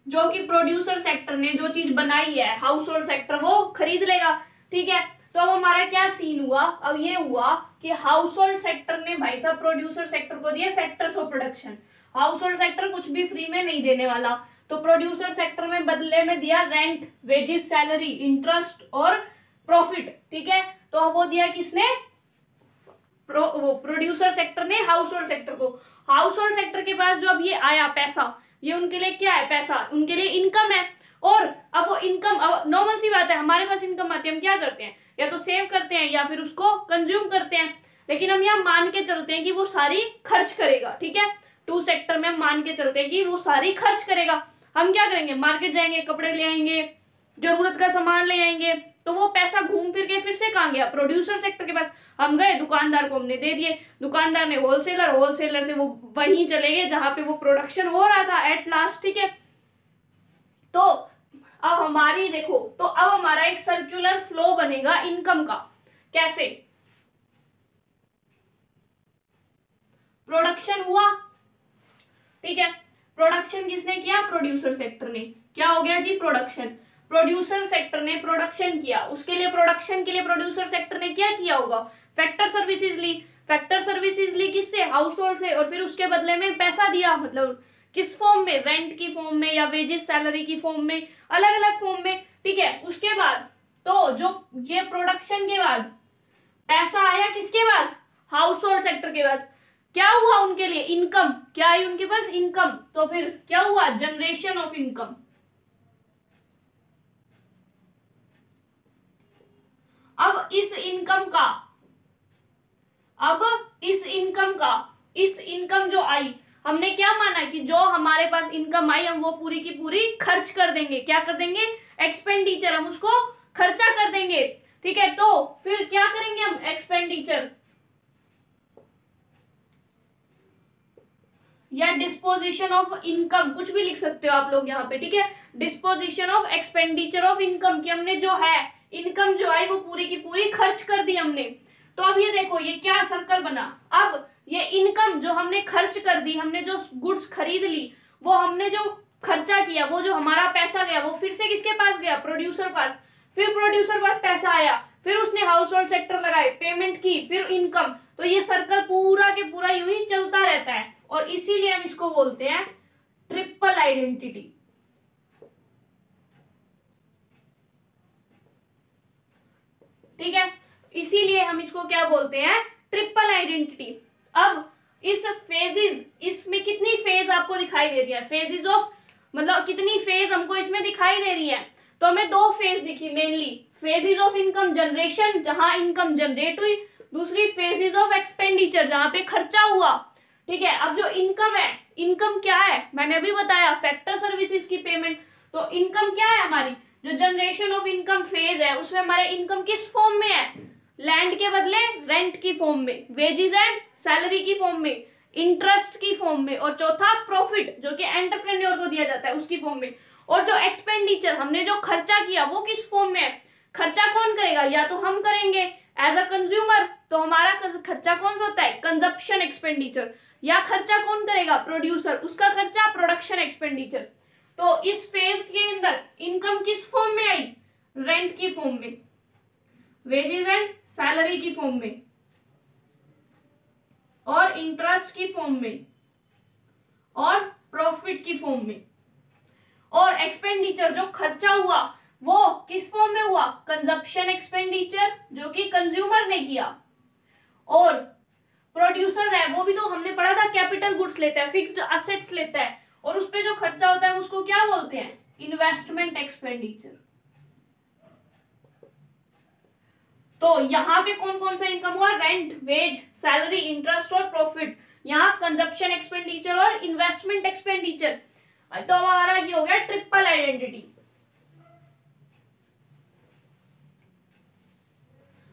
A: जो कि प्रोड्यूसर सेक्टर ने जो चीज बनाई है, हाउस होल्ड सेक्टर वो खरीद लेगा। ठीक है, तो अब हमारा क्या सीन हुआ, अब ये हुआ कि हाउस होल्ड सेक्टर ने भाई साहब प्रोड्यूसर सेक्टर को दिए factors of production. House hold sector कुछ भी फ्री में नहीं देने वाला, तो प्रोड्यूसर सेक्टर में बदले में दिया रेंट, वेजेस, सैलरी, इंटरेस्ट और प्रॉफिट। ठीक है, तो वो दिया किसने, प्रोड्यूसर सेक्टर ने हाउस होल्ड सेक्टर को। हाउस होल्ड सेक्टर के पास जो अब ये आया पैसा, ये उनके लिए क्या है, पैसा उनके लिए इनकम है। और अब वो इनकम, अब नॉर्मल सी बात है, हमारे पास इनकम आती है, हम क्या करते हैं, या तो सेव करते हैं या फिर उसको कंज्यूम करते हैं। लेकिन हम यहाँ मान के चलते हैं कि वो सारी खर्च करेगा। ठीक है, टू सेक्टर में हम मान के चलते हैं कि वो सारी खर्च करेगा। हम क्या करेंगे, मार्केट जाएंगे, कपड़े ले आएंगे, जरूरत का सामान ले आएंगे, तो वो पैसा घूम फिर के फिर से कहाँ गया, प्रोड्यूसर सेक्टर के पास। हम गए, दुकानदार को हमने दे दिए, दुकानदार ने होलसेलर, होलसेलर से वो वहीं चले गए जहां पे वो प्रोडक्शन हो रहा था एट लास्ट। ठीक है, तो अब हमारी देखो, तो अब हमारा एक सर्कुलर फ्लो बनेगा इनकम का। कैसे, प्रोडक्शन हुआ, ठीक है, प्रोडक्शन किसने किया, प्रोड्यूसर सेक्टर ने। क्या हो गया जी, प्रोडक्शन, प्रोड्यूसर सेक्टर ने प्रोडक्शन किया, उसके लिए प्रोडक्शन के लिए प्रोड्यूसर सेक्टर ने क्या किया होगा, फैक्टर सर्विसेज ली। फैक्टर सर्विसेज ली किससे, हाउस होल्ड से, और फिर उसके बदले में पैसा दिया, मतलब किस फॉर्म में, रेंट की फॉर्म में या वेजेस सैलरी की फॉर्म में, अलग अलग फॉर्म में। ठीक है, उसके बाद तो जो ये प्रोडक्शन के बाद पैसा आया किसके पास, हाउस होल्ड सेक्टर के पास। क्या हुआ उनके लिए, इनकम, क्या आई उनके पास, इनकम। तो फिर क्या हुआ, जनरेशन ऑफ इनकम। अब इस इनकम जो आई, हमने क्या माना कि जो हमारे पास इनकम आई हम वो पूरी की पूरी खर्च कर देंगे। क्या कर देंगे, एक्सपेंडिचर, हम उसको खर्चा कर देंगे। ठीक है, तो फिर क्या करेंगे हम, एक्सपेंडिचर या डिस्पोजिशन ऑफ इनकम, कुछ भी लिख सकते हो आप लोग यहाँ पे। ठीक है, disposition of expenditure of income, कि हमने जो है इनकम जो आई वो पूरी की पूरी खर्च कर दी हमने। तो अब ये देखो, ये क्या सर्कल बना, अब ये इनकम जो हमने खर्च कर दी, हमने जो गुड्स खरीद ली, वो हमने जो खर्चा किया, वो जो हमारा पैसा गया वो फिर से किसके पास गया, प्रोड्यूसर पास। फिर प्रोड्यूसर पास पैसा आया, फिर उसने हाउस होल्ड सेक्टर लगाए, पेमेंट की, फिर इनकम। तो ये सर्कल पूरा के पूरा यूं ही चलता रहता है, और इसीलिए हम इसको बोलते हैं ट्रिपल आइडेंटिटी। ठीक है, इसीलिए हम इसको क्या बोलते हैं, ट्रिपल आइडेंटिटी। अब इस फेजेस, इसमें कितनी फेज आपको दिखाई दे रही है, फेजेस ऑफ, मतलब कितनी फेज हमको इसमें दिखाई दे रही है। तो हमें दो फेज दिखी mainly, phases of income generation, जहां इनकम जनरेट हुई, दूसरी फेजेस ऑफ एक्सपेंडिचर, जहां पे खर्चा हुआ। ठीक है, अब जो इनकम है, इनकम क्या है, मैंने अभी बताया फैक्टर सर्विसेज की पेमेंट। तो इनकम क्या है हमारी, जो जनरेशन ऑफ इनकम फेज है उसमें हमारे इनकम किस फॉर्म में है, लैंड के बदले रेंट की फॉर्म में, वेजेस एंड सैलरी की फॉर्म में, इंटरेस्ट की फॉर्म में, और चौथा प्रॉफिट जो कि एंटरप्रेन्योर को दिया जाता है उसकी फॉर्म में। और जो एक्सपेंडिचर, हमने जो खर्चा किया वो किस फॉर्म में है, खर्चा कौन करेगा, या तो हम करेंगे एज अ कंज्यूमर, तो हमारा खर्चा कौन सा होता है, कंजप्शन एक्सपेंडिचर, या खर्चा कौन करेगा, प्रोड्यूसर, उसका खर्चा प्रोडक्शन एक्सपेंडिचर। तो इस फेज के अंदर इनकम किस फॉर्म में आई, रेंट की फॉर्म में, वेजेस एंड सैलरी की फॉर्म में, और इंटरेस्ट की फॉर्म में, और प्रॉफिट की फॉर्म में। और एक्सपेंडिचर जो खर्चा हुआ वो किस फॉर्म में हुआ, कंजप्शन एक्सपेंडिचर जो कि कंज्यूमर ने किया। और प्रोड्यूसर है वो भी तो हमने पढ़ा था, कैपिटल गुड्स लेता है, फिक्स्ड असेट्स लेता है, और उस पे जो खर्चा होता है उसको क्या बोलते हैं, इन्वेस्टमेंट एक्सपेंडिचर। तो यहाँ पे कौन कौन सा इनकम हुआ, रेंट, वेज, सैलरी, इंटरेस्ट और प्रॉफिट। यहाँ कंजप्शन एक्सपेंडिचर और इन्वेस्टमेंट एक्सपेंडिचर। तो हमारा ये हो गया ट्रिपल आइडेंटिटी।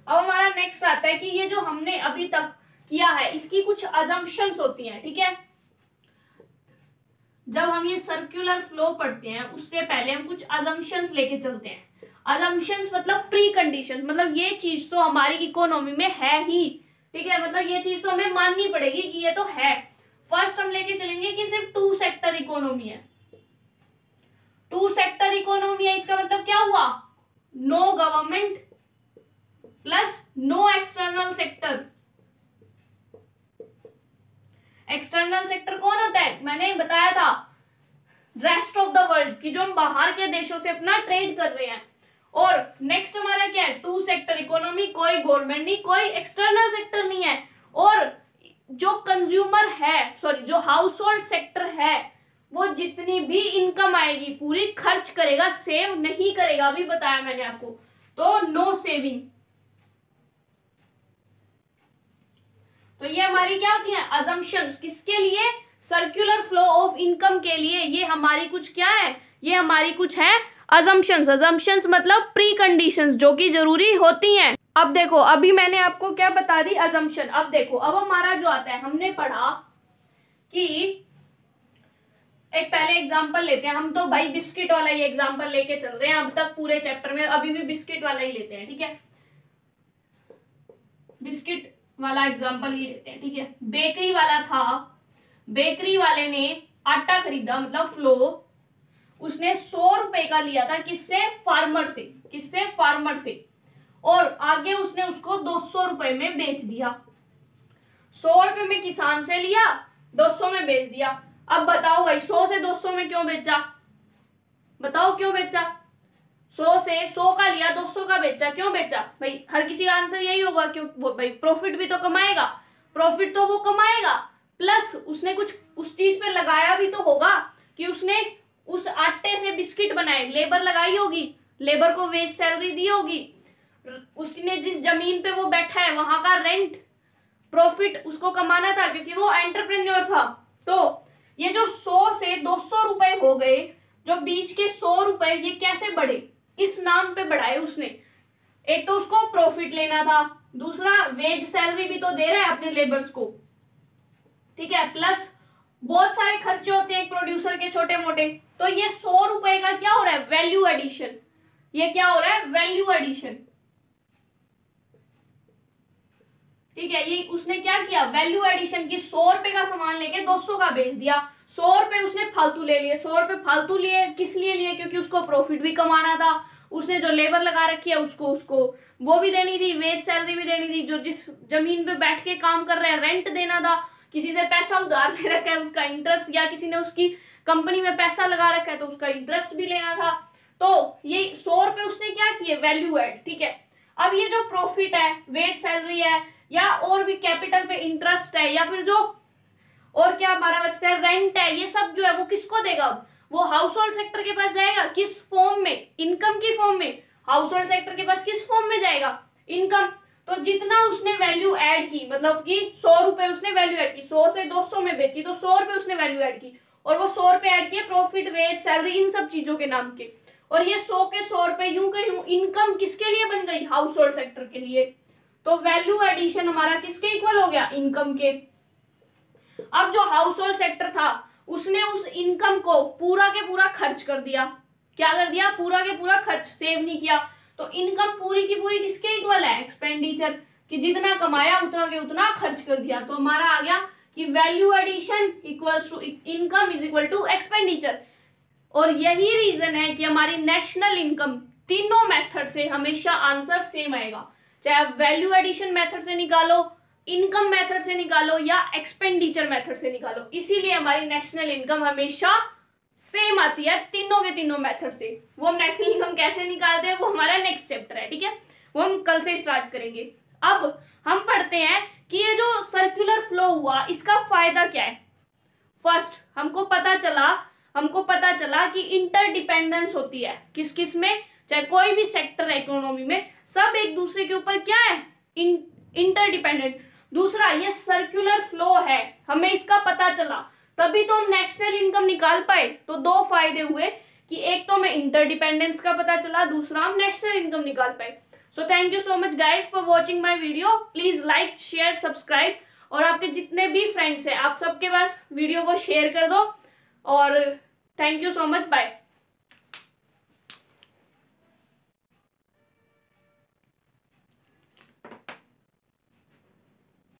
A: अब हमारा नेक्स्ट आता है कि ये जो हमने अभी तक किया है इसकी कुछ अजम्पशंस होती हैं। ठीक है, जब हम ये सर्कुलर फ्लो पढ़ते हैं उससे पहले हम कुछ अजम्पशंस लेके चलते हैं। अजम्पशंस मतलब प्री कंडीशन, मतलब ये चीज तो हमारी इकोनॉमी में है ही। ठीक है, मतलब ये चीज तो हमें माननी पड़ेगी कि ये तो है। फर्स्ट हम लेके चलेंगे कि सिर्फ टू सेक्टर इकोनॉमी है, टू सेक्टर इकोनॉमी है, इसका मतलब क्या हुआ, no government plus no external sector. External sector कौन होता है, मैंने बताया था रेस्ट ऑफ द वर्ल्ड, कि जो हम बाहर के देशों से अपना ट्रेड कर रहे हैं। और नेक्स्ट हमारा क्या है, टू सेक्टर इकोनॉमी, कोई गवर्नमेंट नहीं, कोई एक्सटर्नल सेक्टर नहीं है। और जो कंज्यूमर है, सॉरी जो हाउस होल्ड सेक्टर है, वो जितनी भी इनकम आएगी पूरी खर्च करेगा, सेव नहीं करेगा, अभी बताया मैंने आपको, तो नो सेविंग। तो ये हमारी क्या होती है, अजम्पशंस, किसके लिए, सर्कुलर फ्लो ऑफ इनकम के लिए। ये हमारी कुछ क्या है, ये हमारी कुछ है अजम्पशंस। अजम्पशंस मतलब प्री कंडीशंस जो कि जरूरी होती हैं। अब देखो, अभी मैंने आपको क्या बता दी, अजम्पशन। अब देखो, अब हमारा जो आता है, हमने पढ़ा कि एक पहले एग्जांपल लेते हैं हम, तो भाई बिस्किट वाला ही एग्जांपल लेके चल रहे हैं अब तक पूरे चैप्टर में, अभी भी बिस्किट वाला ही लेते हैं, ठीक है, बिस्किट वाला एग्जांपल ही लेते हैं, ठीक है। बेकरी वाला था, बेकरी वाले ने आटा खरीदा, मतलब फ्लो, उसने 100 रुपए का लिया था, किससे, फार्मर से, किससे, फार्मर से, और आगे उसने उसको 200 रुपए में बेच दिया। 100 रुपए में किसान से लिया, 200 में बेच दिया। अब बताओ भाई 100 से 200 में क्यों बेचा, बताओ क्यों बेचा, 100 से 100 का लिया, 200 का बेचा, क्यों बेचा भाई, हर किसी का आंसर यही होगा, क्यों भाई, प्रॉफिट भी तो कमाएगा, प्रॉफिट तो वो कमाएगा, प्लस उसने कुछ उस चीज पे लगाया भी तो होगा, कि उसने उस आटे से बिस्किट बनाए, लेबर लगाई होगी, लेबर को वेज सैलरी दी होगी, उसने जिस जमीन पे वो बैठा है वहां का रेंट, प्रॉफिट उसको कमाना था, क्योंकि वो एंटरप्रेन्योर था। तो ये जो 100 से 200 रुपए हो गए, जो बीच के 100 रुपए, ये कैसे बढ़े, किस नाम पे बढ़ाए उसने, एक तो उसको प्रॉफिट लेना था, दूसरा वेज सैलरी भी तो दे रहा है अपने लेबर्स को, ठीक है, प्लस बहुत सारे खर्चे होते हैं एक प्रोड्यूसर के छोटे मोटे। तो ये 100 रुपए का क्या हो रहा है, वैल्यू एडिशन, ये क्या हो रहा है, वैल्यू एडिशन, ठीक है। ये उसने क्या किया, वैल्यू एडिशन की, 100 रुपए का सामान लेके 200 का बेच दिया, 100 रुपए उसने फालतू ले लिए, 100 रुपए फालतू लिए, किस लिए लिए, क्योंकि उसको प्रॉफिट भी कमाना था, उसने जो लेबर लगा रखी है उसको वो भी देनी थी, वेज सैलरी भी देनी थी, जो जिस जमीन पे बैठ के काम कर रहे हैं रेंट देना था, किसी से पैसा उधार ले रखा है उसका इंटरेस्ट, या किसी ने उसकी कंपनी में पैसा लगा रखा है तो उसका इंटरेस्ट भी लेना था। तो ये 100 रुपए उसने क्या किए, वैल्यू एड, ठीक है। अब ये जो प्रॉफिट है, वेज सैलरी है, या और भी कैपिटल पे इंटरेस्ट है, या फिर जो और क्या हमारा बचता है, रेंट है, ये सब जो है वो किसको देगा, वो हाउस होल्ड सेक्टर के पास जाएगा, किस फॉर्म में, इनकम की फॉर्म में। हाउस होल्ड सेक्टर के पास किस फॉर्म में जाएगा, इनकम। तो जितना उसने वैल्यू ऐड की, मतलब कि 100 रुपए उसने वैल्यू ऐड की, 100 से 200 में बेची, तो 100 रुपए उसने वैल्यू ऐड की, और वो 100 रुपए ऐड किए प्रॉफिट, वेज, सैलरी, इन सब चीजों के नाम के, और ये 100 के 100 रुपए यूं के यूं इनकम किसके लिए बन गई, हाउस होल्ड सेक्टर के लिए। तो वैल्यू एडिशन हमारा किसके इक्वल हो गया, इनकम के। अब जो हाउस होल्ड सेक्टर था उसने उस इनकम को पूरा के पूरा खर्च कर दिया, क्या कर दिया, पूरा के पूरा खर्च, सेव नहीं किया। तो इनकम पूरी की पूरी किसके इक्वल है, एक्सपेंडिचर, कि जितना कमाया उतना के उतना खर्च कर दिया। तो हमारा आ गया कि value addition equals to income is equal to expenditure. और यही रीजन है कि हमारी नेशनल इनकम तीनों मेथड से हमेशा आंसर सेम आएगा, चाहे आप वैल्यू एडिशन मेथड से निकालो, इनकम मेथड से निकालो, या एक्सपेंडिचर मेथड से निकालो। इसीलिए हमारी नेशनल इनकम हमेशा सेम आती है तीनों के तीनों मेथड से। वो हम नेशनल इनकम कैसे निकालते हैं वो हमारा नेक्स्ट चैप्टर है, ठीक है, वो हम कल से स्टार्ट करेंगे। अब हम पढ़ते हैं कि ये जो सर्कुलर फ्लो हुआ इसका फायदा क्या है। फर्स्ट हमको पता चला कि इंटरडिपेंडेंस होती है किस किस में, चाहे कोई भी सेक्टर है इकोनॉमी में, सब एक दूसरे के ऊपर क्या है, इंटरडिपेंडेंट। दूसरा ये सर्कुलर फ्लो है, हमें इसका पता चला, तभी तो हम नेशनल इनकम निकाल पाए। तो दो फायदे हुए कि एक तो हमें इंटरडिपेंडेंस का पता चला, दूसरा हम नेशनल इनकम निकाल पाए। So thank you so much guys for watching my video. Please like, share, subscribe, और आपके जितने भी फ्रेंड्स हैं आप सबके पास वीडियो को शेयर कर दो। और thank you so much, bye.